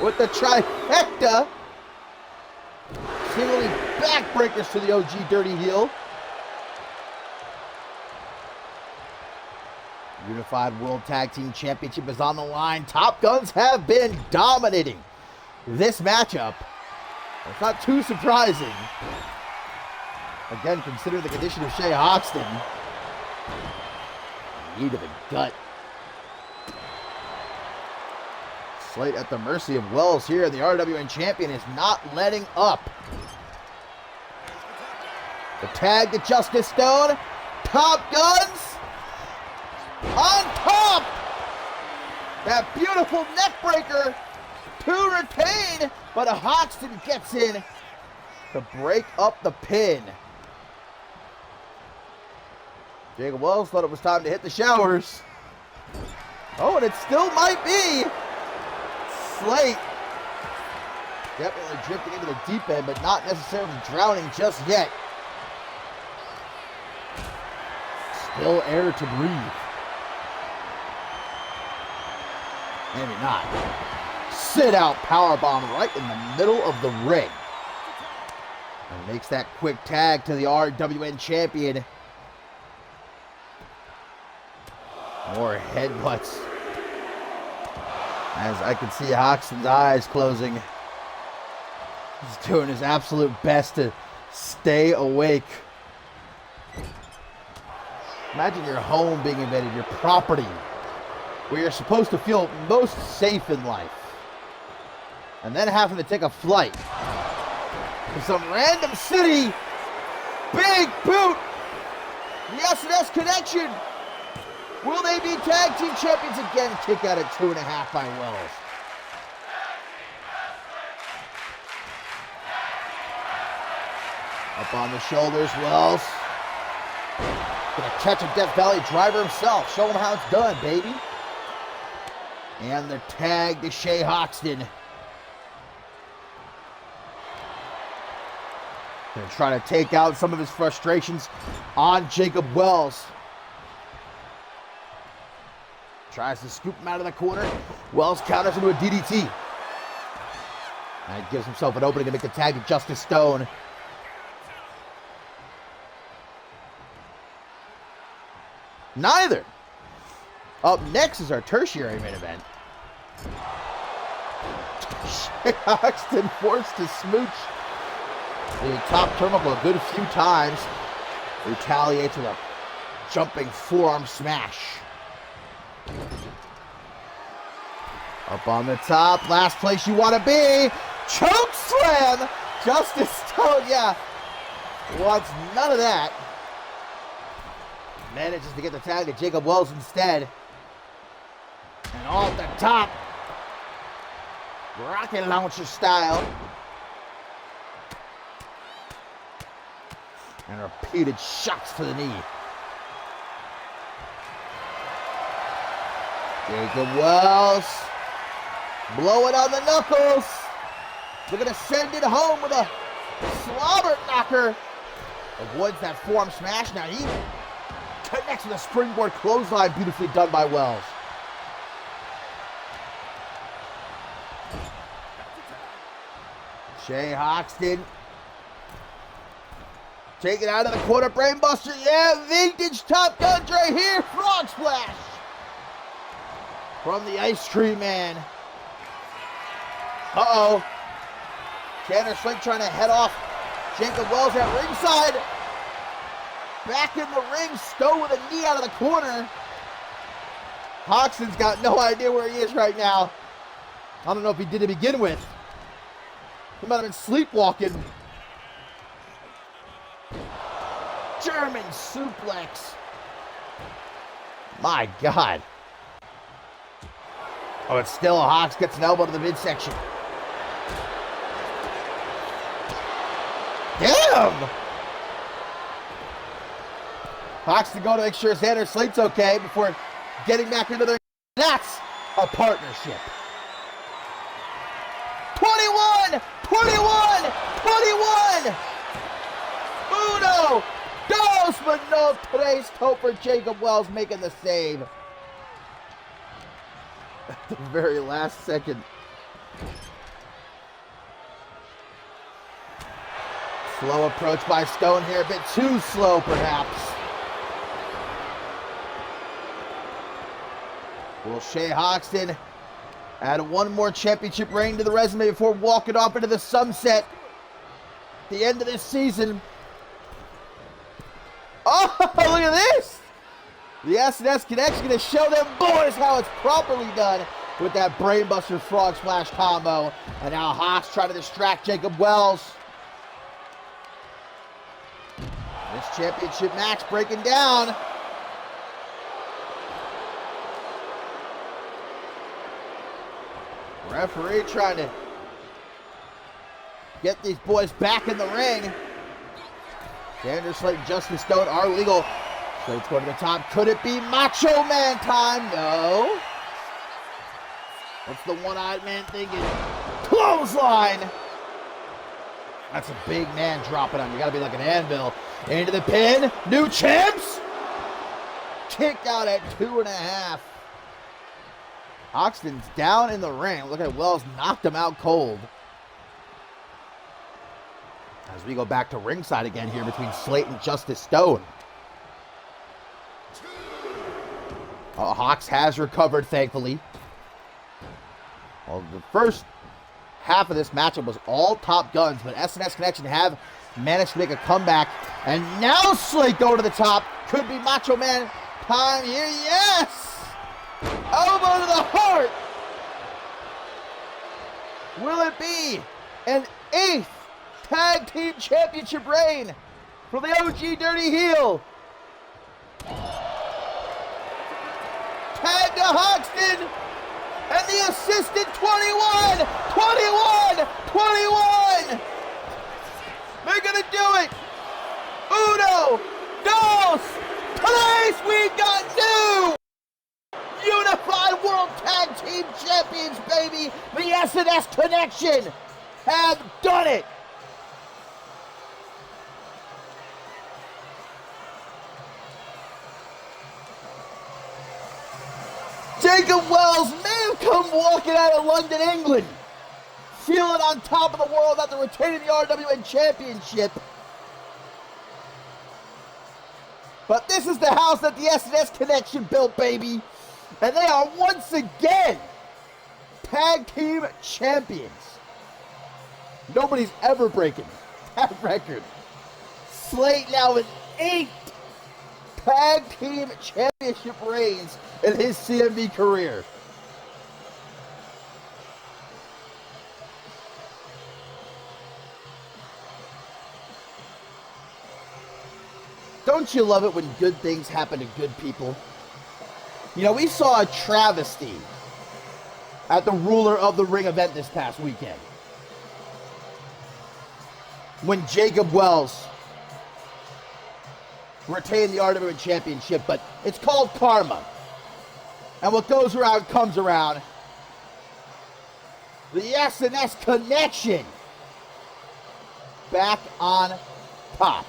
with the trifecta. Singly backbreakers to the OG Dirty Heel. Unified World Tag Team Championship is on the line. Top Guns have been dominating this matchup. It's not too surprising. Again, consider the condition of Shea Hoxton. Knee to the gut. Slate at the mercy of Wells here. The RWN champion is not letting up. The tag to Justice Stone. Top Guns on top. That beautiful neck breaker to retain, but Hoxton gets in to break up the pin. Jacob Wells thought it was time to hit the showers. Oh, and it still might be. Slate definitely drifting into the deep end, but not necessarily drowning just yet. Still air to breathe. Maybe not. Sit out powerbomb right in the middle of the ring. And makes that quick tag to the RWN champion. More headbutts. As I can see Hoxton's eyes closing. He's doing his absolute best to stay awake. Imagine your home being invaded, your property, where you're supposed to feel most safe in life. And then having to take a flight to some random city. Big boot. The S&S connection. Will they be tag team champions again? Kick out at 2.5 by Wells. Up on the shoulders, Wells. Gonna catch a Death Valley driver himself. Show him how it's done, baby. And the tag to Shea Hoxton. Gonna try to take out some of his frustrations on Jacob Wells. Tries to scoop him out of the corner. Wells counters into a DDT. And gives himself an opening to make the tag to Justice Stone. Neither. Up next is our tertiary main event. Hoxton forced to smooch the top turnbuckle a good few times. Retaliates with a jumping forearm smash. Up on the top, last place you want to be. Choke slam. Justice Stone, yeah, wants none of that. Manages to get the tag to Jacob Wells instead. And off the top, rocket launcher style. And repeated shots to the knee. Jacob Wells blowing on the knuckles. Looking to send it home with a slobber knocker. Avoids that forearm smash. Now he connects with a springboard clothesline, beautifully done by Wells. Shea Hoxton taken out of the corner, brainbuster. Yeah, vintage Top Guns right here. Frog splash from the Ice Cream Man. Uh-oh. Tanner Slink trying to head off Jacob Wells at ringside. Back in the ring, Stowe with a knee out of the corner. Hoxton's got no idea where he is right now. I don't know if he did to begin with. He might have been sleepwalking. German suplex. My God. Oh, it's still Hox gets an elbow to the midsection. Damn! Hox to go to make sure Xander Slate's okay before getting back into the... That's a partnership. 21! 21! 21! Uno! Dos, but no tres. Topper Jacob Wells making the save. At the very last second. Slow approach by Stone here. A bit too slow, perhaps. Will Shea Hoxton add one more championship reign to the resume before walking off into the sunset at the end of this season? Oh, look at this! The S&S Connection going to show them boys how it's properly done. with that brainbuster frog splash combo. And now Haas trying to distract Jacob Wells. This championship match breaking down. Referee trying to get these boys back in the ring. Xander Slate and Justin Stone are legal. Slate's going to the top. Could it be Macho Man time? No. What's the one-eyed man thinking? Clothesline. That's a big man dropping on you. Got to be like an anvil. Into the pin. New champs. Kicked out at 2.5. Hoxton's down in the ring. Look at Wells, knocked him out cold. As we go back to ringside again here between Slate and Justice Stone. Hawks has recovered, thankfully. Well, the first half of this matchup was all Top Guns, but SNS Connection have managed to make a comeback. And now Slate going to the top. Could be Macho Man time here. Yes! Elbow to the heart. Will it be an 8th Tag Team Championship reign for the OG Dirty Heel? Tag to Hoxton and the assistant 21. They're going to do it. Uno, dos, tres. We got new Unified World Tag Team Champions, baby. The SNS Connection have done it. Jacob Wells may have come walking out of London, England, feeling on top of the world after retaining the RWA Championship. But this is the house that the SNS Connection built, baby. And they are once again Tag Team Champions. Nobody's ever breaking that record. Slate now with 8 Tag Team Championship reigns in his CMV career. Don't you love it when good things happen to good people? You know, we saw a travesty at the Ruler of the Ring event this past weekend, when Jacob Wells retained the RWA Championship, but it's called karma. And what goes around comes around. The SNS Connection back on top.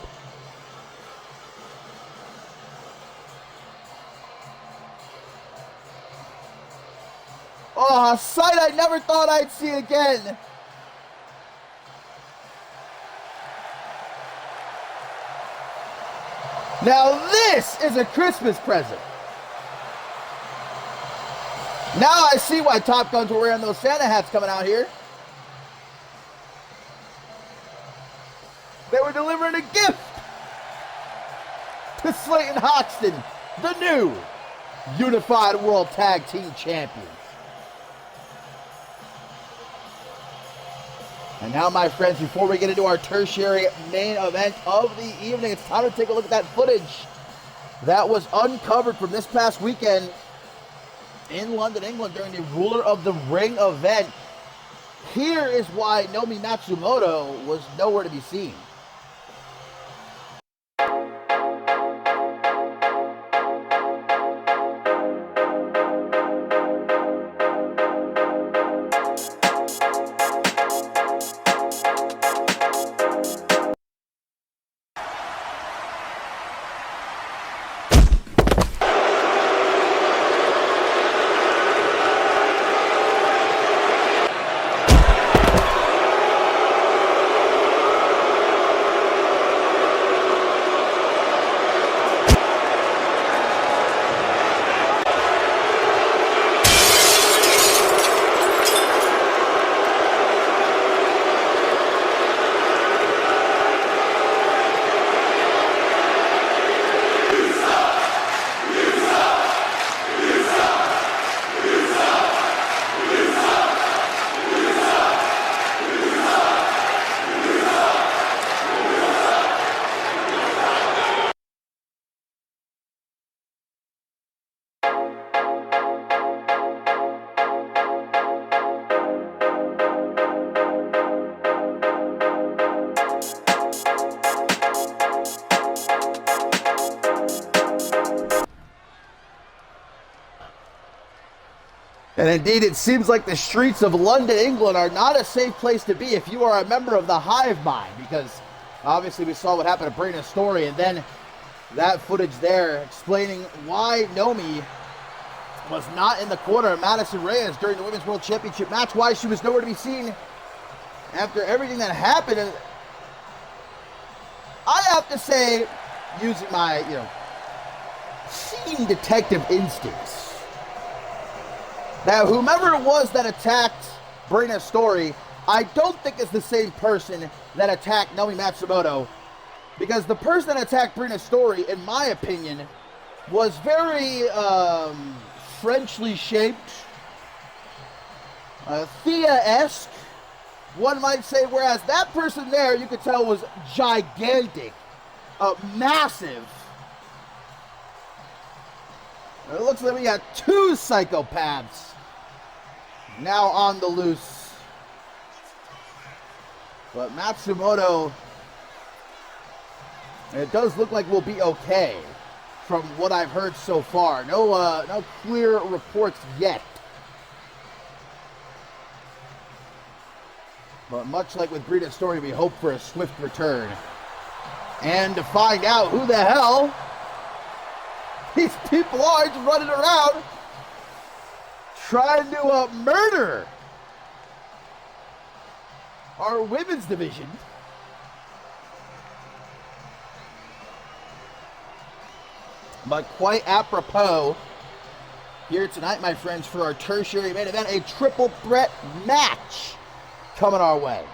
Oh, a sight I never thought I'd see again. Now this is a Christmas present. Now I see why Top Guns were wearing those Santa hats coming out here. They were delivering a gift to Slate and Hoxton, the new Unified World Tag Team Champions. And now, my friends, before we get into our tertiary main event of the evening, it's time to take a look at that footage that was uncovered from this past weekend in London, England during the Ruler of the Ring event. Here is why Nomi Matsumoto was nowhere to be seen. And indeed, it seems like the streets of London, England are not a safe place to be if you are a member of the hive mind, because obviously we saw what happened to Brina Story, and then that footage there explaining why Nomi was not in the corner of Madison Reyes during the Women's World Championship match, why she was nowhere to be seen after everything that happened. And I have to say, using my, keen detective instincts, that whomever it was that attacked Brina Story, I don't think is the same person that attacked Naomi Matsumoto, because the person that attacked Brina Story, in my opinion, was very Frenchly shaped, Thea-esque, one might say, whereas that person there, you could tell, was gigantic, massive. It looks like we got two psychopaths now on the loose. But Matsumoto, it does look like we'll be okay from what I've heard so far. No clear reports yet. But much like with Brina Story, we hope for a swift return. And to find out who the hell these people are just running around trying to murder our women's division. But quite apropos here tonight, my friends, for our tertiary main event, a triple threat match coming our way.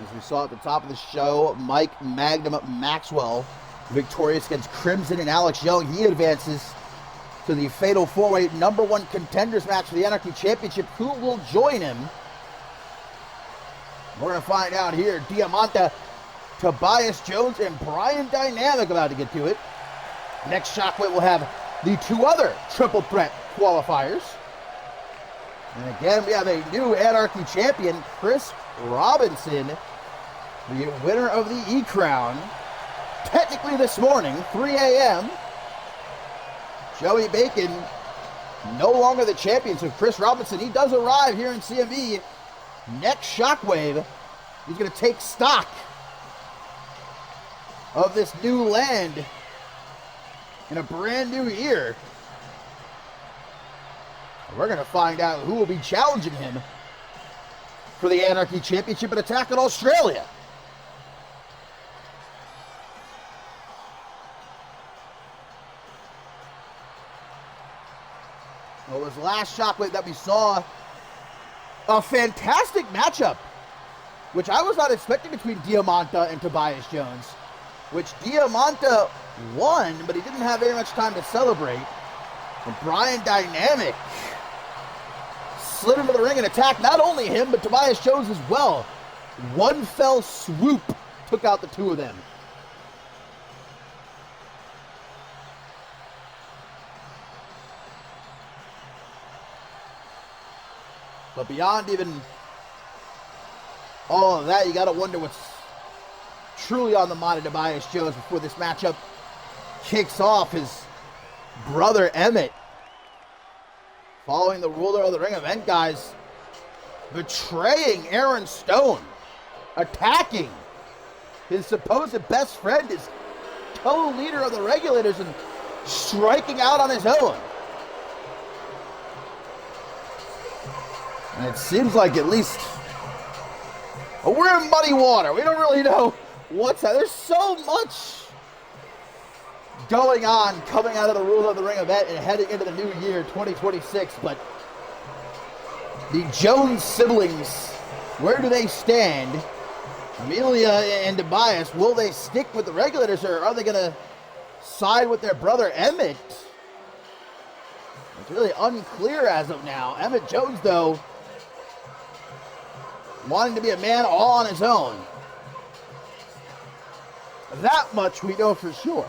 As we saw at the top of the show, Mike Magnum Maxwell victorious against Crimson and Alex Young. He advances to the Fatal 4-Way #1 contenders match for the Anarchy Championship. Who will join him? We're going to find out here. Diamante, Tobias Jones, and Brian Dynamic about to get to it. Next Shockwave will have the two other triple threat qualifiers. And again, we have a new Anarchy champion, Chris Robinson, the winner of the E-Crown. Technically this morning, 3 a.m., Joey Bacon no longer the champion, so Chris Robinson, he does arrive here in CMV. Next Shockwave, he's going to take stock of this new land in a brand new year. We're going to find out who will be challenging him for the Anarchy Championship at Attack in Australia. Well, it was last Shockwave that we saw a fantastic matchup, which I was not expecting, between Diamante and Tobias Jones, which Diamante won, but he didn't have very much time to celebrate. And Brian Dynamic slid into the ring and attacked not only him, but Tobias Jones as well. One fell swoop took out the two of them. But beyond even all of that, you got to wonder what's truly on the mind of Tobias Jones before this matchup kicks off. His brother Emmett, following the ruler of the Ring event, guys, betraying Aaron Stone, attacking his supposed best friend, his co-leader of the Regulators, and striking out on his own. And it seems like, at least, we're in muddy water. We don't really know what's that. There's so much going on coming out of the Rule of the Ring event and heading into the new year, 2026. But the Jones siblings, where do they stand? Amelia and Tobias, will they stick with the Regulators, or are they going to side with their brother Emmett? It's really unclear as of now. Emmett Jones, though, wanting to be a man all on his own. That much we know for sure.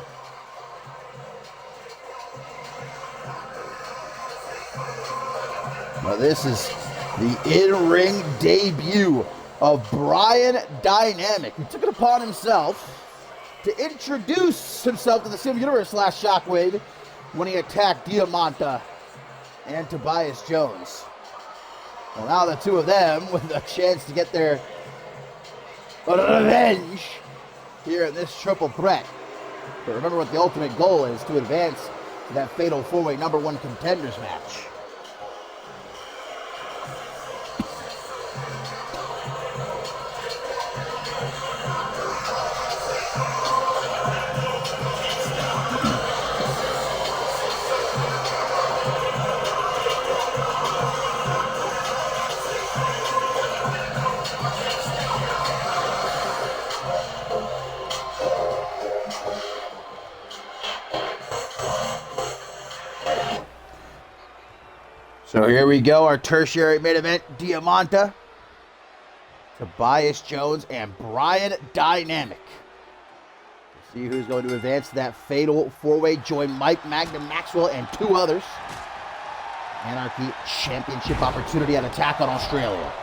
Well, this is the in-ring debut of Brian Dynamic, who took it upon himself to introduce himself to the CMV Universe last Shockwave when he attacked Diamante and Tobias Jones. Well, now the two of them with a chance to get their revenge here in this triple threat. But remember what the ultimate goal is, to advance to that fatal four-way number one contenders match. So here we go, our tertiary main event, Diamante, Tobias Jones, and Brian Dynamic. Let's see who's going to advance to that fatal four-way, join Mike Magnum Maxwell and two others. Anarchy Championship opportunity at Attack on Australia.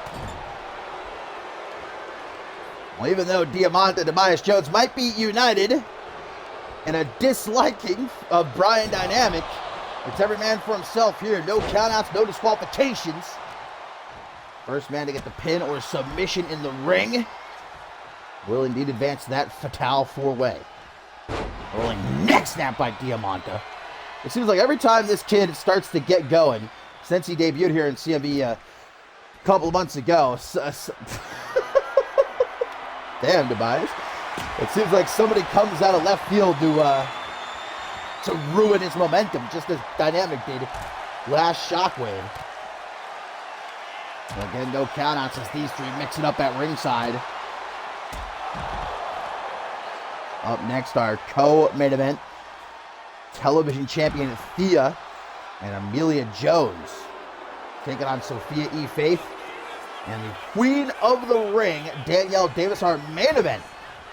Well, even though Diamante and Tobias Jones might be united in a disliking of Brian Dynamic, it's every man for himself here. No countouts, no disqualifications. First man to get the pin or submission in the ring will indeed advance that fatal four-way. Rolling neck snap by Diamante. It seems like every time this kid starts to get going, since he debuted here in CMV a couple of months ago, damn, Tobias. It seems like somebody comes out of left field to ruin his momentum, just as Dynamic did last Shockwave. And again, no countouts as these three mix it up at ringside. Up next, our co-main event, television champion Thea and Amelia Jones taking on Sophia E. Faith and the Queen of the Ring, Danielle Davis, our main event.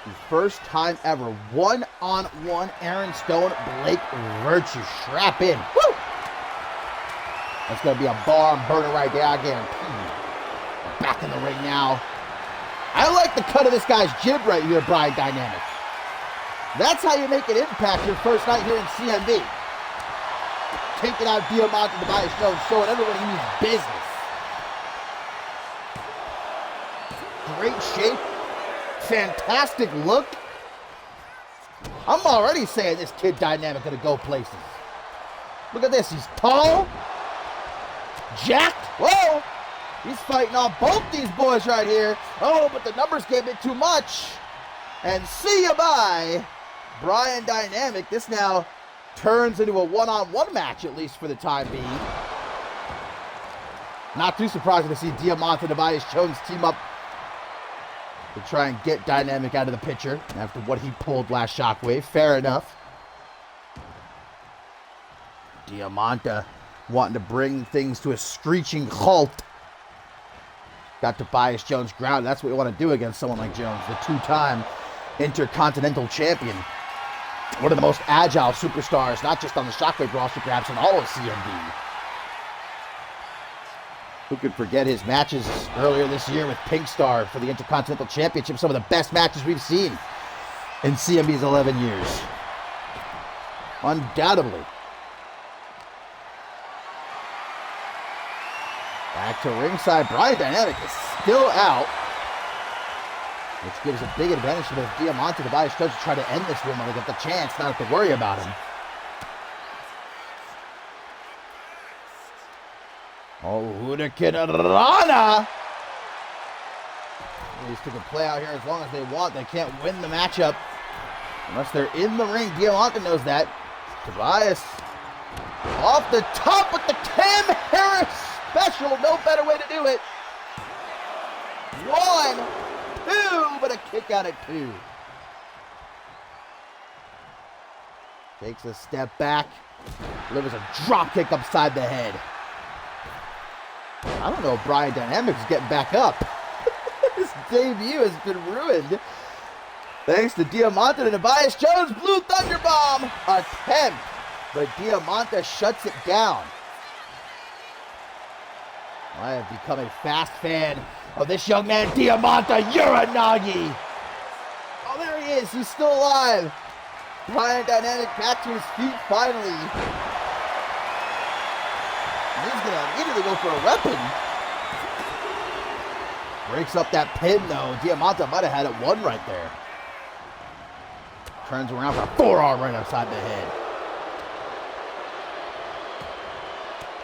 The first time ever, one-on-one Aaron Stone, Blake Virtue. Strap in. Woo! That's going to be a barn burner right there, I guarantee. We're back in the ring now. I like the cut of this guy's jib right here, Brian Dynamic. That's how you make an impact your first night here in CMV. Taking out Diamante and Tobias Jones, showing everyone he means business. Great shape. Fantastic look. I'm already saying this kid Dynamic gonna go places. Look at this. He's tall, jacked. Whoa! He's fighting off both these boys right here. Oh, but the numbers gave it too much. And see you bye, Brian Dynamic. This now turns into a one-on-one match, at least for the time being. Not too surprising to see Diamante and Tobias Jones team up to try and get Dynamic out of the picture after what he pulled last Shockwave. Fair enough. Diamante wanting to bring things to a screeching halt. Got Tobias Jones grounded. That's what we want to do against someone like Jones, the two-time Intercontinental Champion. One of the most agile superstars, not just on the Shockwave roster, perhaps in all of CMV. Who could forget his matches earlier this year with Pink Star for the Intercontinental Championship? Some of the best matches we've seen in CMV's 11 years. Undoubtedly. Back to ringside. Brian Dynamic is still out, which gives a big advantage to both Diamante and Tobias Jones to try to end this one when they get the chance, not have to worry about him. Oh, Hurricane Rana! These two can play out here as long as they want. They can't win the matchup unless they're in the ring. Diamante knows that. Tobias off the top with the Cam Harris special. No better way to do it. 1, 2, but a kick out at 2. Takes a step back. Delivers a drop kick upside the head. I don't know if Brian Dynamic is getting back up. His debut has been ruined. Thanks to Diamante and Tobias Jones. Blue Thunder Bomb attempt. But Diamante shuts it down. I have become a fast fan of this young man, Diamante Uranagi. Oh, there he is. He's still alive. Brian Dynamic back to his feet finally. And he's going to immediately go for a weapon. Breaks up that pin, though. Diamante might have had it won right there. Turns around for a forearm right outside the head.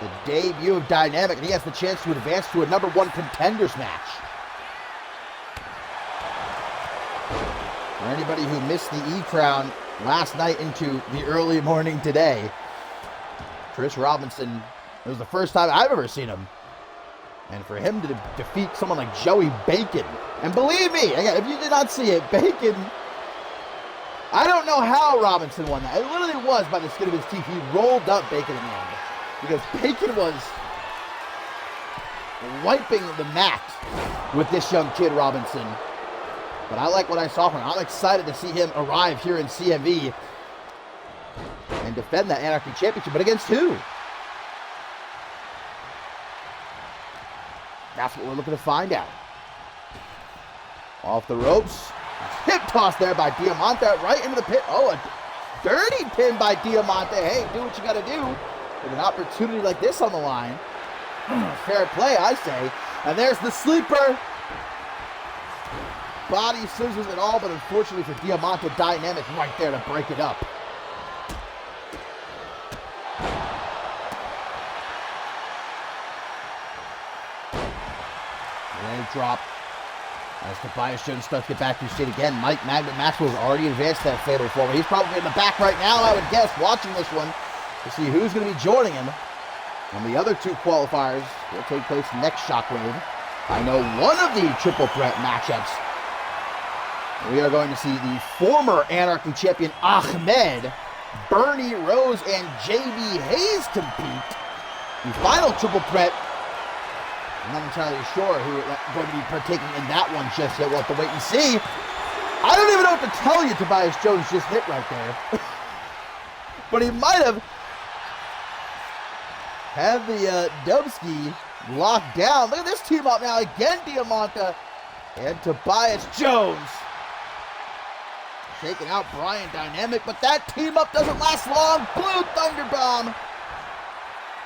The debut of Dynamic, and he has the chance to advance to a #1 contenders match. For anybody who missed the E-Crown last night into the early morning today, Chris Robinson, it was the first time I've ever seen him. And for him to defeat someone like Joey Bacon, and believe me, again, if you did not see it, Bacon, I don't know how Robinson won that. It literally was by the skin of his teeth. He rolled up Bacon in the end. Because Bacon was wiping the mat with this young kid, Robinson. But I like what I saw from him. I'm excited to see him arrive here in CMV and defend that Anarchy Championship. But against who? That's what we're looking to find out. Off the ropes. Hip toss there by Diamante right into the pit. Oh, a dirty pin by Diamante. Hey, do what you got to do with an opportunity like this on the line. Fair play, I say. And there's the sleeper. Body scissors and all, but unfortunately for Diamante, Dynamic right there to break it up. Leg drop. As Tobias Jones starts to get back to state again, Mike Magnet Maxwell's already advanced that fatal four. He's probably in the back right now, I would guess, watching this one to see who's going to be joining him. And the other two qualifiers will take place next Shockwave. I know one of the triple threat matchups. We are going to see the former Anarchy champion Ahmed, Bernie Rose, and JB Hayes compete. The final triple threat, I'm not entirely sure who is going to be partaking in that one just yet. We'll have to wait and see. I don't even know what to tell you Tobias Jones just hit right there. But he might have had the Dubski locked down. Look at this team up now. Again, Diamante and Tobias Jones. Taking out Brian Dynamic, but that team up doesn't last long. Blue Thunder Bomb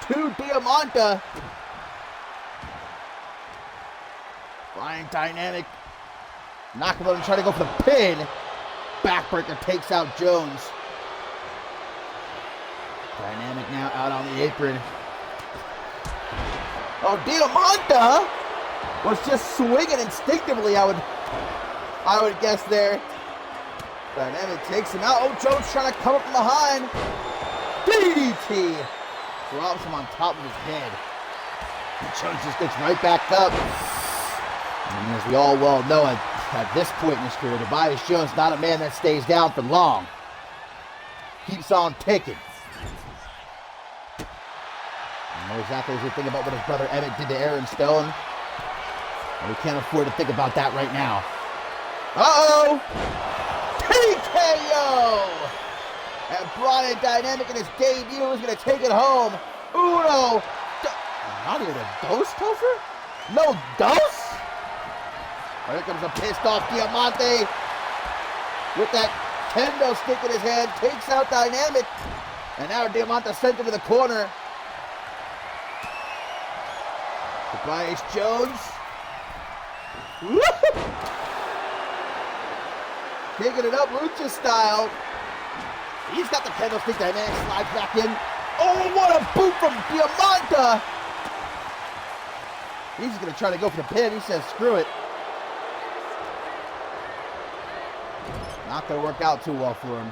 to Diamante. Brian Dynamic not going to let him try to go for the pin. Backbreaker takes out Jones. Dynamic now out on the apron. Oh, Diamante was just swinging instinctively, I would guess there. Dynamic takes him out. Oh, Jones trying to come up from behind. DDT. Drops him on top of his head. And Jones just gets right back up. And as we all well know, at this point in his career, Tobias Jones not a man that stays down for long. Keeps on picking. I know exactly what you think about what his brother Emmett did to Aaron Stone. And we can't afford to think about that right now. Uh-oh! TKO! And Brian Dynamic in his debut is going to take it home. Uno! Not even a dose, Topher? No dose? Here comes a pissed off Diamante with that kendo stick in his hand. Takes out Dynamic. And now Diamante sent into the corner. Tobias Jones. Kicking it up lucha style. He's got the kendo stick. Dynamic slides back in. Oh, what a boot from Diamante. He's going to try to go for the pin. He says, screw it. Not going to work out too well for him.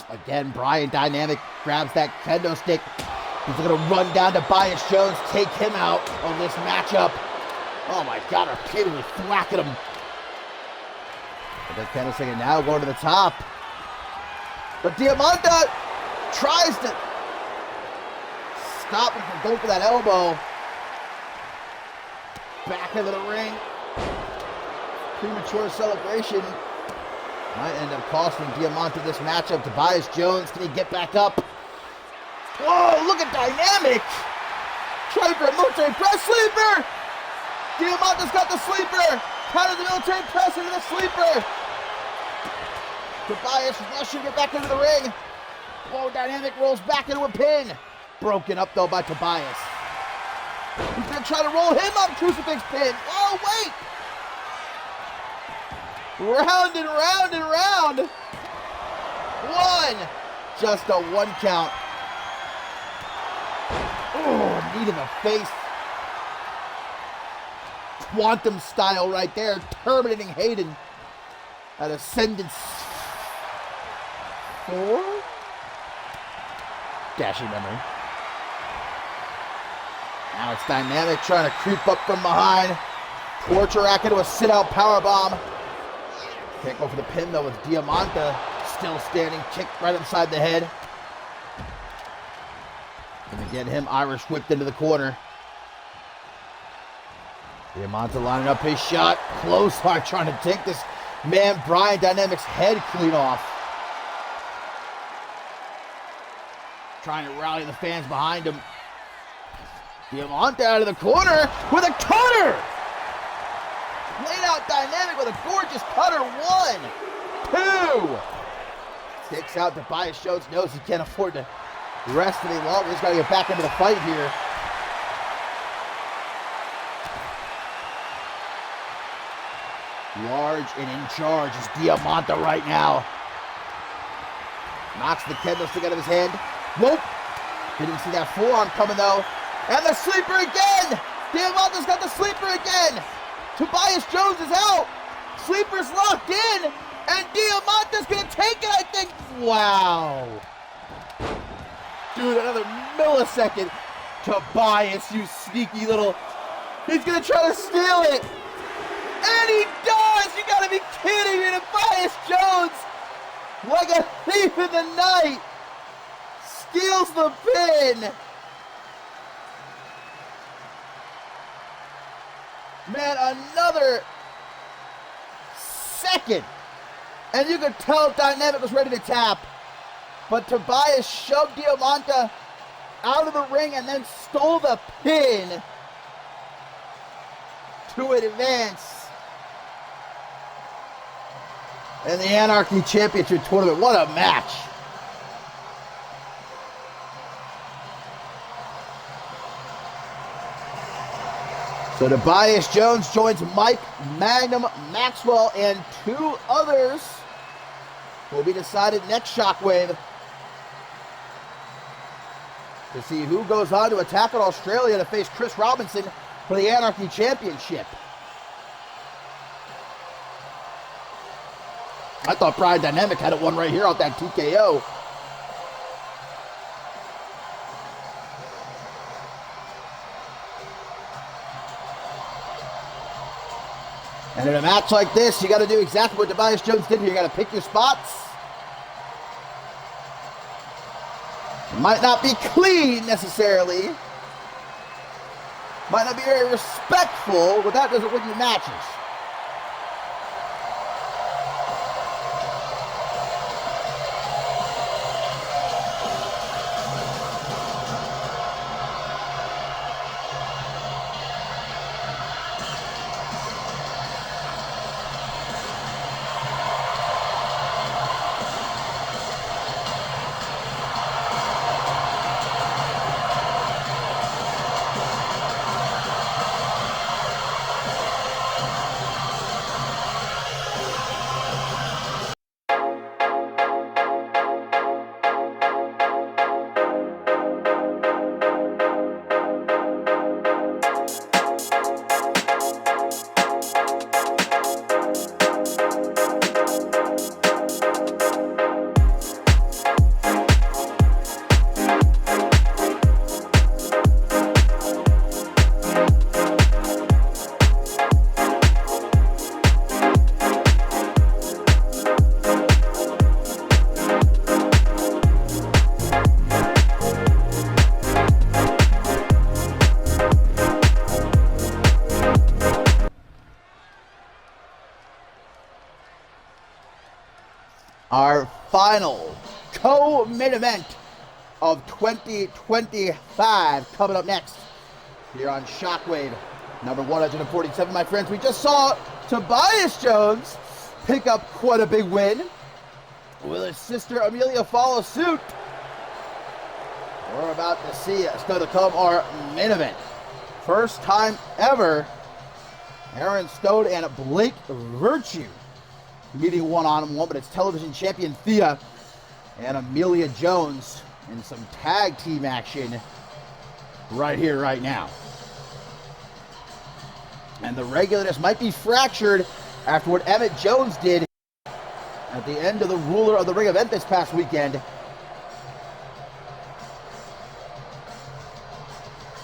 Again, Brian Dynamic grabs that kendo stick. He's going to run down to Tobias Jones, take him out of this matchup. Oh my God, repeatedly thwacking him. But that kendo stick now going to the top. But Diamante tries to stop him from going for that elbow. Back into the ring. Premature celebration might end up costing Diamante this matchup. Tobias Jones, can he get back up? Whoa, look at Dynamic! Trying for a military press sleeper! Diamante's got the sleeper! How did the military press into the sleeper? Tobias rushing it back into the ring. Oh, Dynamic rolls back into a pin. Broken up, though, by Tobias. He's going to try to roll him up, crucifix pin. Oh, wait. Round and round and round. One. Just a 1 count. Oh, knee to the face. Quantum style right there. Terminating Hayden at Ascendance 4. Dashing memory. Now it's Dynamic trying to creep up from behind. Torture rack into a sit-out powerbomb. Can't go for the pin, though, with Diamante still standing. Kick right inside the head. Gonna get him Irish whipped into the corner. Diamante lining up his shot. Close hard trying to take this man Brian Dynamic's head clean off. Trying to rally the fans behind him. Diamante out of the corner with a cutter! Laid out Dynamic with a gorgeous cutter. 1, 2. Takes out Tobias Jones. Knows he can't afford to rest any longer. He's got to get back into the fight here. Large and in charge is Diamante right now. Knocks the candlestick out of his hand. Nope. Didn't see that forearm coming, though. And the sleeper again! Diamante's got the sleeper again! Tobias Jones is out! Sleeper's locked in! And Diamante's gonna take it, I think! Wow! Dude, another millisecond. Tobias, you sneaky little... He's gonna try to steal it! And he does! You gotta be kidding me! Tobias Jones, like a thief in the night, steals the pin! Man, another second. And you could tell Dynamic was ready to tap. But Tobias shoved Diamante out of the ring and then stole the pin to advance in the Anarchy Championship Tournament. What a match. So Tobias Jones joins Mike Magnum Maxwell and 2 others. Will be decided next Shockwave to see who goes on to attack in Australia to face Chris Robinson for the Anarchy Championship. I thought Brian Dynamic had it won right here off that TKO. And in a match like this, you got to do exactly what Tobias Jones did here. You got to pick your spots. It might not be clean necessarily. Might not be very respectful, but that doesn't win you matches. Our final co-main event of 2025 coming up next here on Shockwave number 147, my friends. We just saw Tobias Jones pick up quite a big win Will his sister Amelia follow suit? We're about to see it's going to come our main event. First time ever, Aaron Stone and Blake Virtue meeting one-on-one, but it's television champion Thea and Amelia Jones in some tag team action right here, right now. And the regularness might be fractured after what Emmett Jones did at the end of the Ruler of the Ring event this past weekend.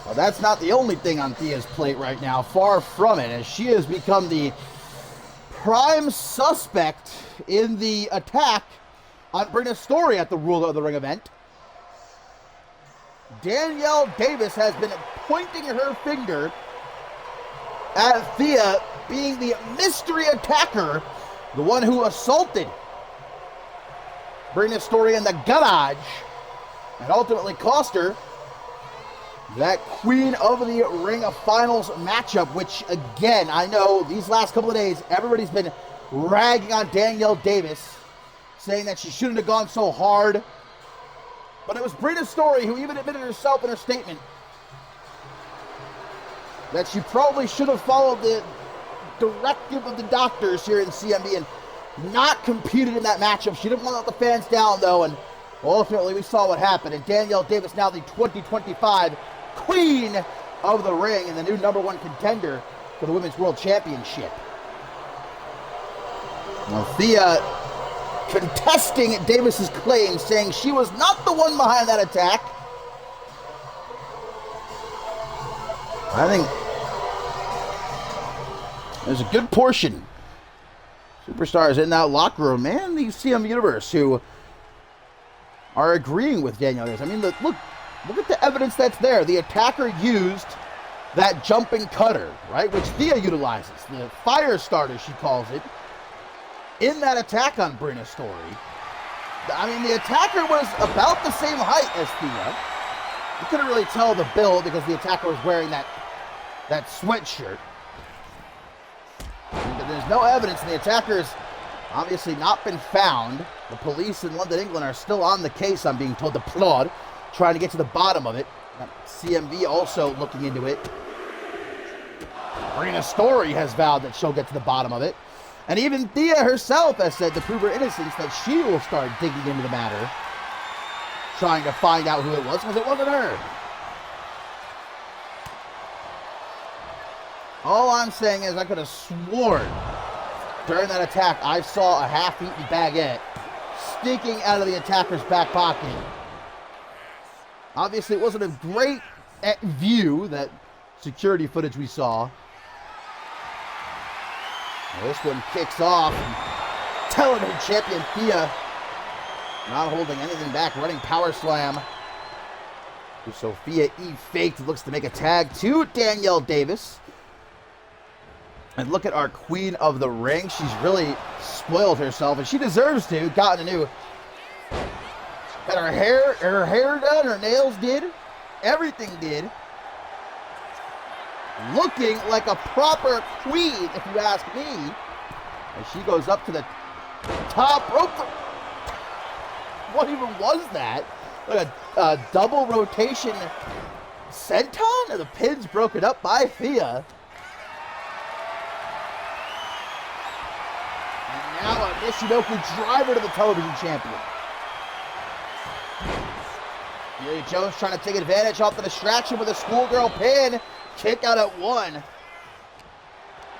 Well, that's not the only thing on Thea's plate right now. Far from it, as she has become the prime suspect in the attack on Brenna's story at the Ruler of the Ring event. Danielle Davis has been pointing her finger at Thea being the mystery attacker, the one who assaulted Brenna's story in the garage and ultimately cost her that Queen of the Ring of Finals matchup, which, again, I know these last couple of days, everybody's been ragging on Danielle Davis, saying that she shouldn't have gone so hard. But it was Brenna's story who even admitted herself in her statement that she probably should have followed the directive of the doctors here in CMV and not competed in that matchup. She didn't want to let the fans down, though, and ultimately we saw what happened. And Danielle Davis, now the 2025 Queen of the Ring and the new #1 contender for the Women's World Championship. Now, Thea contesting Davis's claims, saying she was not the one behind that attack. I think there's a good portion superstars in that locker room and the CM Universe who are agreeing with Danielle Davis. I mean, look at the evidence that's there. The attacker used that jumping cutter, right, which Thea utilizes, the fire starter, she calls it, in that attack on Brenna's story. I mean, the attacker was about the same height as Thea. You couldn't really tell the build because the attacker was wearing that sweatshirt. But there's no evidence, and the attacker has obviously not been found. The police in London, England are still on the case, I'm being told, to plod, trying to get to the bottom of it. CMV also looking into it. Brenna's story has vowed that she'll get to the bottom of it. And even Thea herself has said, to prove her innocence, that she will start digging into the matter, trying to find out who it was, because it wasn't her. All I'm saying is I could have sworn during that attack I saw a half-eaten baguette sneaking out of the attacker's back pocket. Obviously, it wasn't a great view, that security footage we saw. Well, this one kicks off. Television champion Thea not holding anything back, running power slam. Sophia E. Faith looks to make a tag to Danielle Davis. And look at our Queen of the Ring. She's really spoiled herself, and she deserves to. Gotten a new, got her hair done, her nails did, everything did. Looking like a proper queen, if you ask me. As she goes up to the top rope. What even was that? Like a double rotation senton? And the pin's broken up by Thea. And now a Michinoku driver to the television champion. Amelia Jones trying to take advantage off the distraction with a schoolgirl pin. Kick out at 1.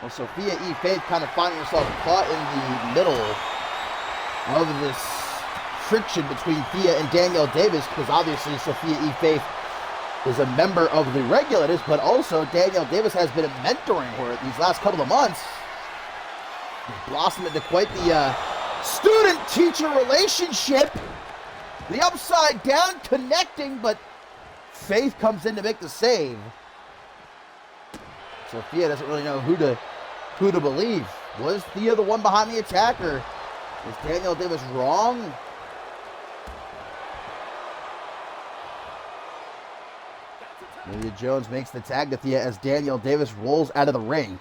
Well, Sophia E. Faith kind of finding herself caught in the middle of this friction between Thea and Danielle Davis, because obviously Sophia E. Faith is a member of the Regulators, but also Danielle Davis has been mentoring her these last couple of months. Blossomed into quite the student-teacher relationship. The upside down connecting, but Faith comes in to make the save. Sophia doesn't really know who to believe. Was Thea the one behind the attack, or is Danielle Davis wrong? Amelia Jones makes the tag to Thea as Danielle Davis rolls out of the ring.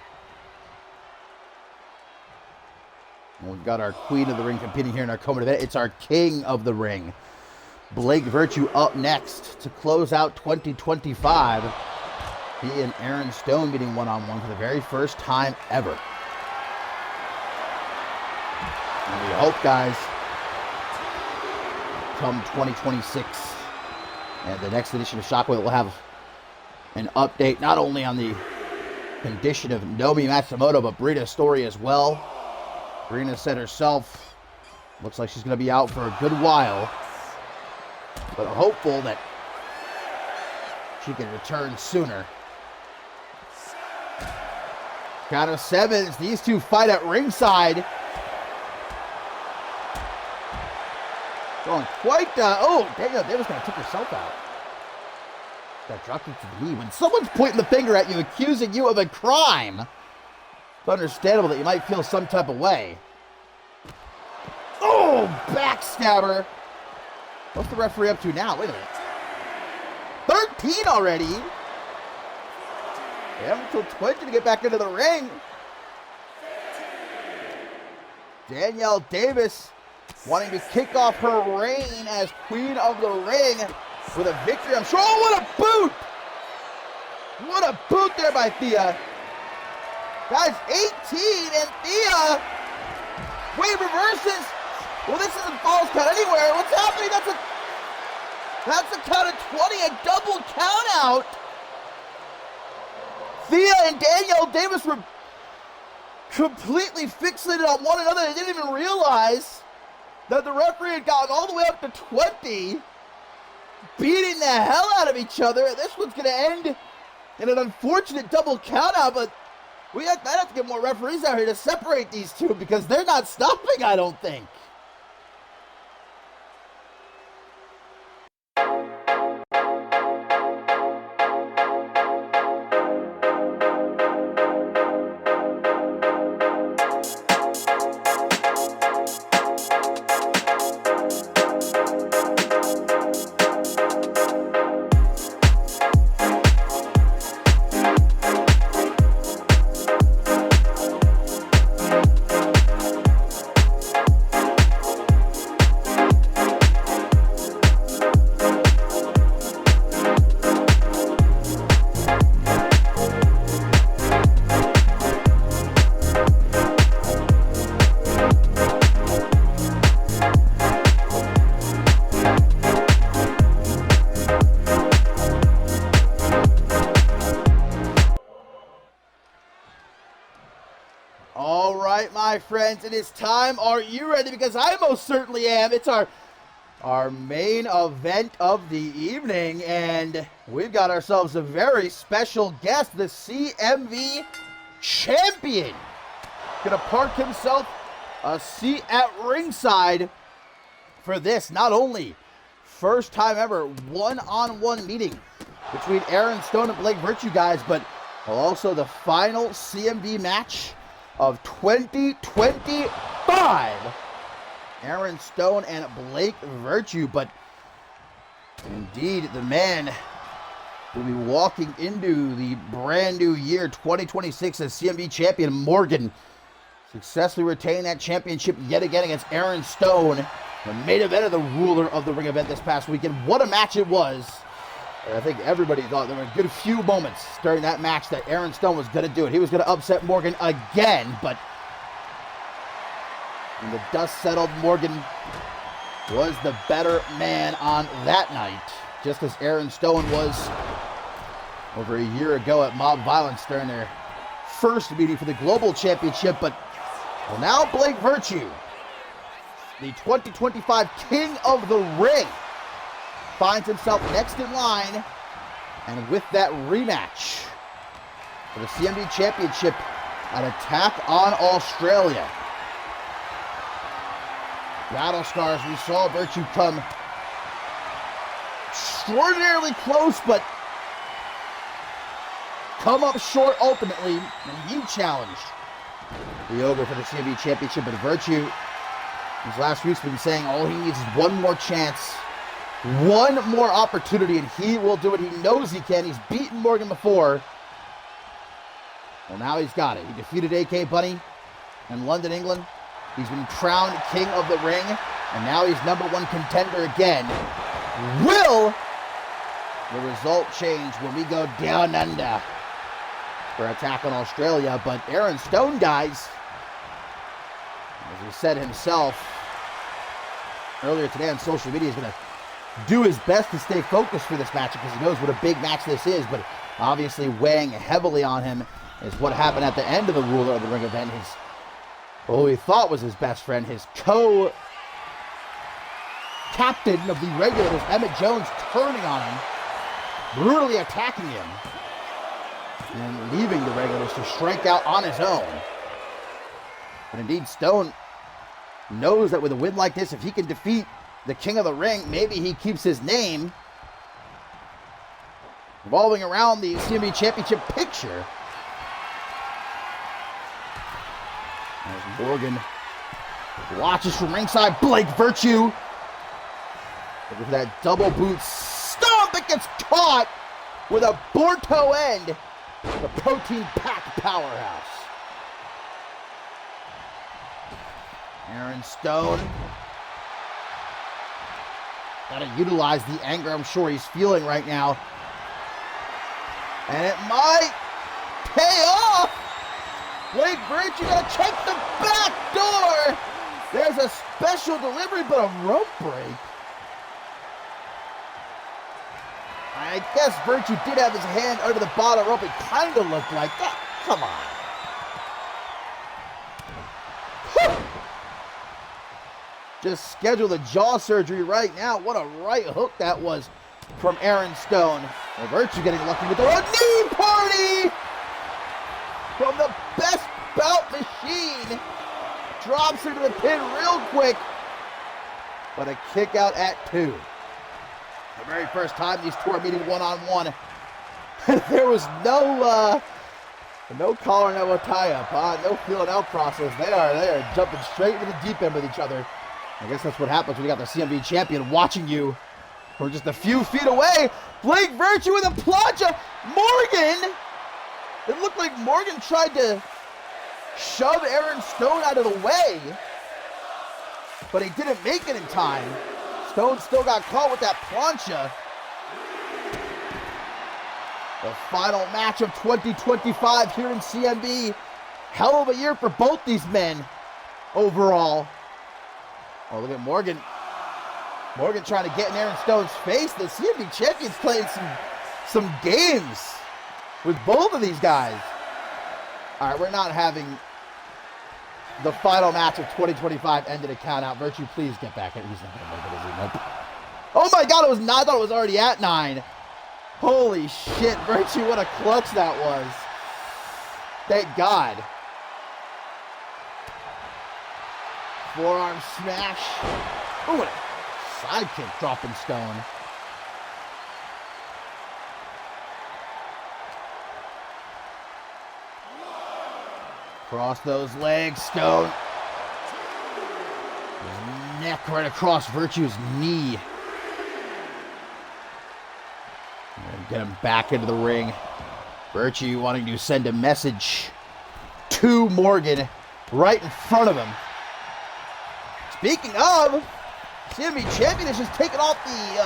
We've got our queen of the ring competing here in our co-main event. It's our king of the ring, Blake Virtue, up next to close out 2025. He and Aaron Stone meeting one-on-one for the very first time ever. And we hope, guys, come 2026 and the next edition of Shockwave will have an update not only on the condition of Nomi Matsumoto, but Brina's story as well. Brina said herself, looks like she's going to be out for a good while, but hopeful that she can return sooner. Count of sevens. These two fight at ringside. Going quite, oh, Danielle Davis kind of took herself out. Got dropped into the knee. When someone's pointing the finger at you, accusing you of a crime, it's understandable that you might feel some type of way. Oh, backstabber. What's the referee up to now? Wait a minute. 13 already. They have until 20 to get back into the ring. Danielle Davis wanting to kick off her reign as Queen of the Ring with a victory. I'm sure. Oh, what a boot! What a boot there by Thea. Guys, 18 and Thea. Wait, reverses. Well, this isn't falls count anywhere. What's happening? That's a count of 20, a double count out. Thea and Danielle Davis were completely fixated on one another. They didn't even realize that the referee had gotten all the way up to 20, beating the hell out of each other. This one's going to end in an unfortunate double countout, but we might have to get more referees out here to separate these two because they're not stopping, I don't think. All right, my friends, it is time. Are you ready? Because I most certainly am. It's our main event of the evening, and we've got ourselves a very special guest, the CMV champion. Gonna park himself a seat at ringside for this, not only first time ever one-on-one meeting between Aaron Stone and Blake Virtue, guys, but also the final CMV match of 2025. Aaron Stone and Blake Virtue, but indeed the man will be walking into the brand new year 2026 as CMV champion. Morgan successfully retained that championship yet again against Aaron Stone, the main event of the ruler of the ring event this past weekend. What a match it was. I think everybody thought there were a good few moments during that match that Aaron Stone was going to do it. He was going to upset Morgan again, but when the dust settled, Morgan was the better man on that night, just as Aaron Stone was over a year ago at Mob Violence during their first meeting for the Global Championship. But well, now Blake Virtue, the 2025 King of the Ring, finds himself next in line, and with that rematch for the CMV Championship, an attack on Australia. Battle Scars, we saw Virtue come extraordinarily close, but come up short ultimately, and he challenged the Ogre for the CMV Championship. But Virtue, these last weeks, been saying all he needs is one more chance, one more opportunity, and he will do it. He knows he can. He's beaten Morgan before. Well, now he's got it. He defeated AK Bunny in London, England. He's been crowned king of the ring, and now he's #1 contender again. Will the result change when we go down under for Attack on Australia? But Aaron Stone, guys, as he said himself earlier today on social media, he's going to do his best to stay focused for this match because he knows what a big match this is. But obviously weighing heavily on him is what happened at the end of the Ruler of the Ring event. Who he thought was his best friend, his co-captain of the regulars, Emmett Jones, turning on him, brutally attacking him, and leaving the regulars to strike out on his own. But indeed, Stone knows that with a win like this, if he can defeat the King of the Ring, maybe he keeps his name revolving around the CMV Championship picture. As Morgan watches from ringside, Blake Virtue looking for that double boot stomp that gets caught with a Borto end. The protein-packed powerhouse. Aaron Stone. Gotta utilize the anger I'm sure he's feeling right now. And it might pay off. Blake Virtue gotta check the back door. There's a special delivery, but a rope break. I guess Virtue did have his hand under the bottom rope. It kind of looked like that. Come on. Just schedule the jaw surgery right now. What a right hook that was from Aaron Stone. Well, Virtue getting lucky with the knee party from the best bout machine. Drops into the pin real quick. But a kick out at 2. The very first time these two are meeting one-on-one. There was no collar, no tie-up, no feeling out process. They are jumping straight into the deep end with each other. I guess that's what happens when you got the CMV champion watching you from just a few feet away. Blake Virtue with a plancha. Morgan! It looked like Morgan tried to shove Aaron Stone out of the way, but he didn't make it in time. Stone still got caught with that plancha. The final match of 2025 here in CMV. Hell of a year for both these men overall. Oh, look at Morgan. Morgan trying to get in Aaron Stone's face. The CMV champion's playing some games with both of these guys. All right, we're not having the final match of 2025 ended a count out. Virtue, please get back in. He's not going to make it, is he? Nope. Oh my God, it was 9. I thought it was already at 9. Holy shit, Virtue, what a clutch that was. Thank God. Forearm smash. Ooh, and a sidekick dropping Stone. Cross those legs, Stone. His neck right across Virtue's knee. And get him back into the ring. Virtue wanting to send a message to Morgan right in front of him. Speaking of, CMV champion has just taken off the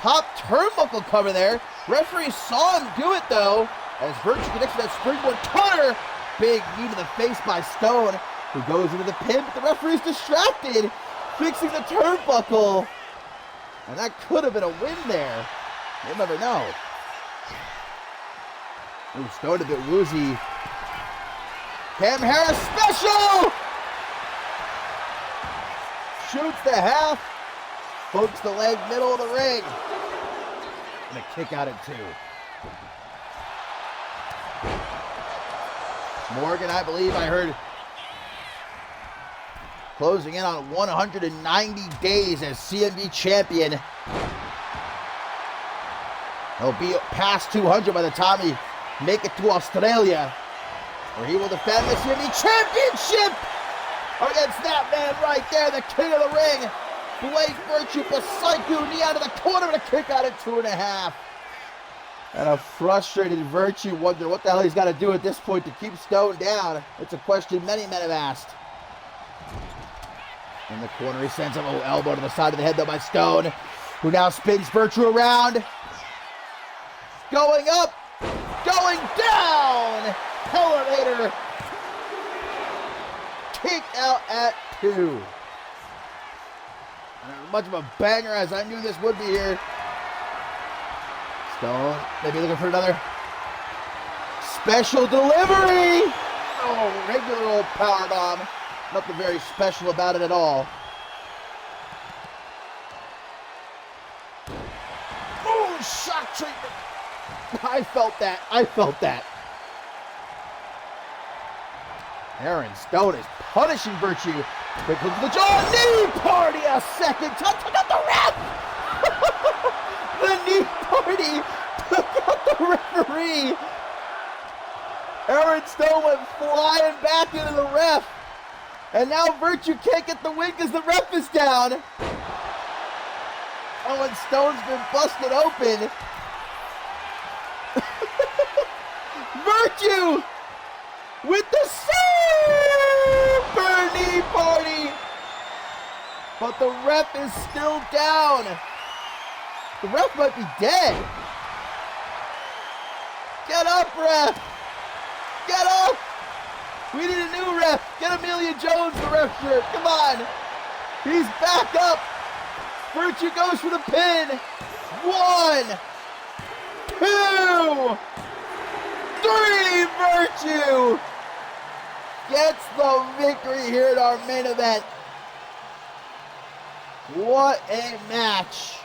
top turnbuckle cover there. Referee saw him do it though, as Virtue connects to that springboard cutter. Big knee to the face by Stone, who goes into the pin, but the referee's distracted, fixing the turnbuckle. And that could have been a win there. You'll never know. Ooh, Stone a bit woozy. Cam Harris special! Shoots the half, hooks the leg middle of the ring. And a kick out at 2. Morgan, I believe I heard, closing in on 190 days as CMV champion. He'll be past 200 by the time he make it to Australia, where he will defend the CMV championship against that man right there, the king of the ring, Blake Virtue. Psycho knee out of the corner and a kick out at 2.5. And a frustrated Virtue wonder what the hell he's got to do at this point to keep Stone down. It's a question many men have asked. In the corner, he sends him an elbow to the side of the head though by Stone, who now spins Virtue around. Going up, going down. Elevator. Kick out at 2. And as much of a banger as I knew this would be here. Stone, maybe looking for another special delivery. Oh, regular old powerbomb. Nothing very special about it at all. Oh, shock treatment. I felt that. Aaron Stone is punishing Virtue. Quick look at the jaw. Knee party a second time. Took out the ref. The knee party took out the referee. Aaron Stone went flying back into the ref. And now Virtue can't get the win because the ref is down. Oh, and Stone's been busted open. Virtue with the super knee party. But the ref is still down. The ref might be dead. Get up, ref. Get up. We need a new ref. Get Amelia Jones the ref shirt. Come on. He's back up. Virtue goes for the pin. 1, 2, 3. Virtue gets the victory here at our main event. What a match.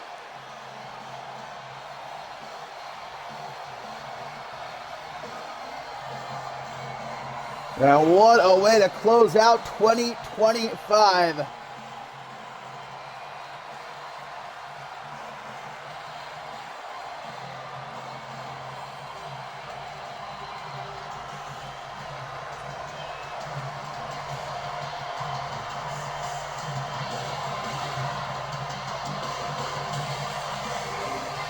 And what a way to close out 2025.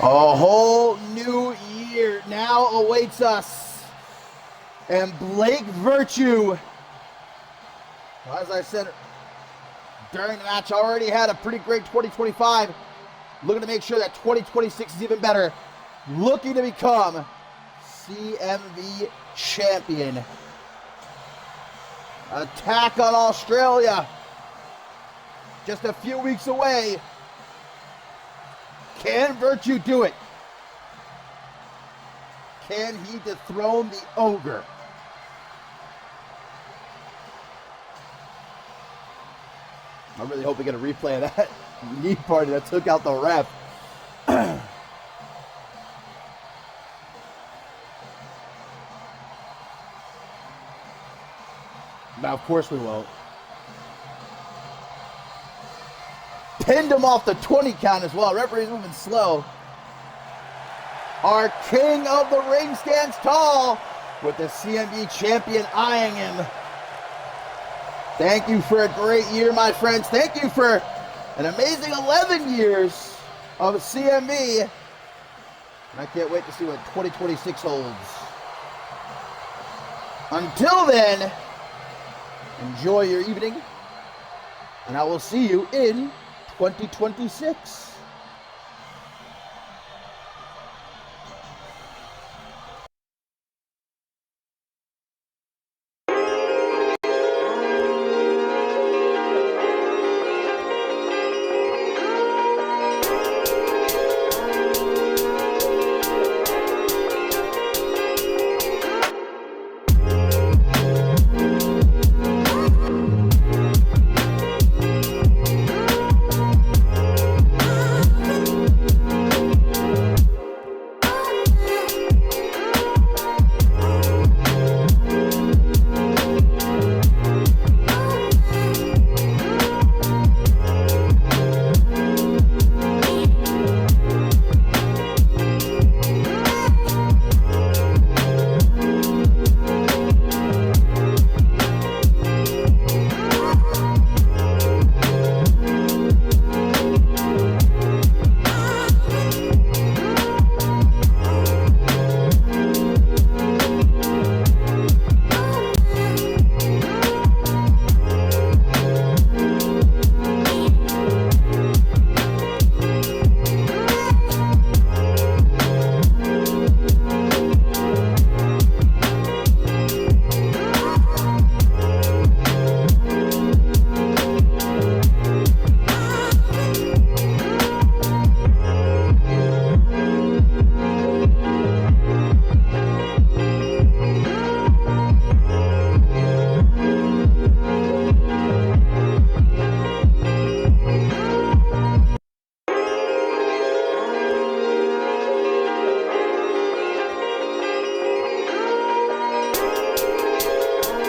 A whole new year now awaits us. And Blake Virtue, as I said during the match, already had a pretty great 2025. Looking to make sure that 2026 is even better. Looking to become CMV champion. Attack on Australia. Just a few weeks away. Can Virtue do it? Can he dethrone the ogre? I really hope we get a replay of that knee party that took out the ref. Now, of course we won't. Pinned him off the 20 count as well. Referee's moving slow. Our king of the ring stands tall with the CMV champion eyeing him. Thank you for a great year, my friends. Thank you for an amazing 11 years of CMV. And I can't wait to see what 2026 holds. Until then, enjoy your evening, and I will see you in 2026.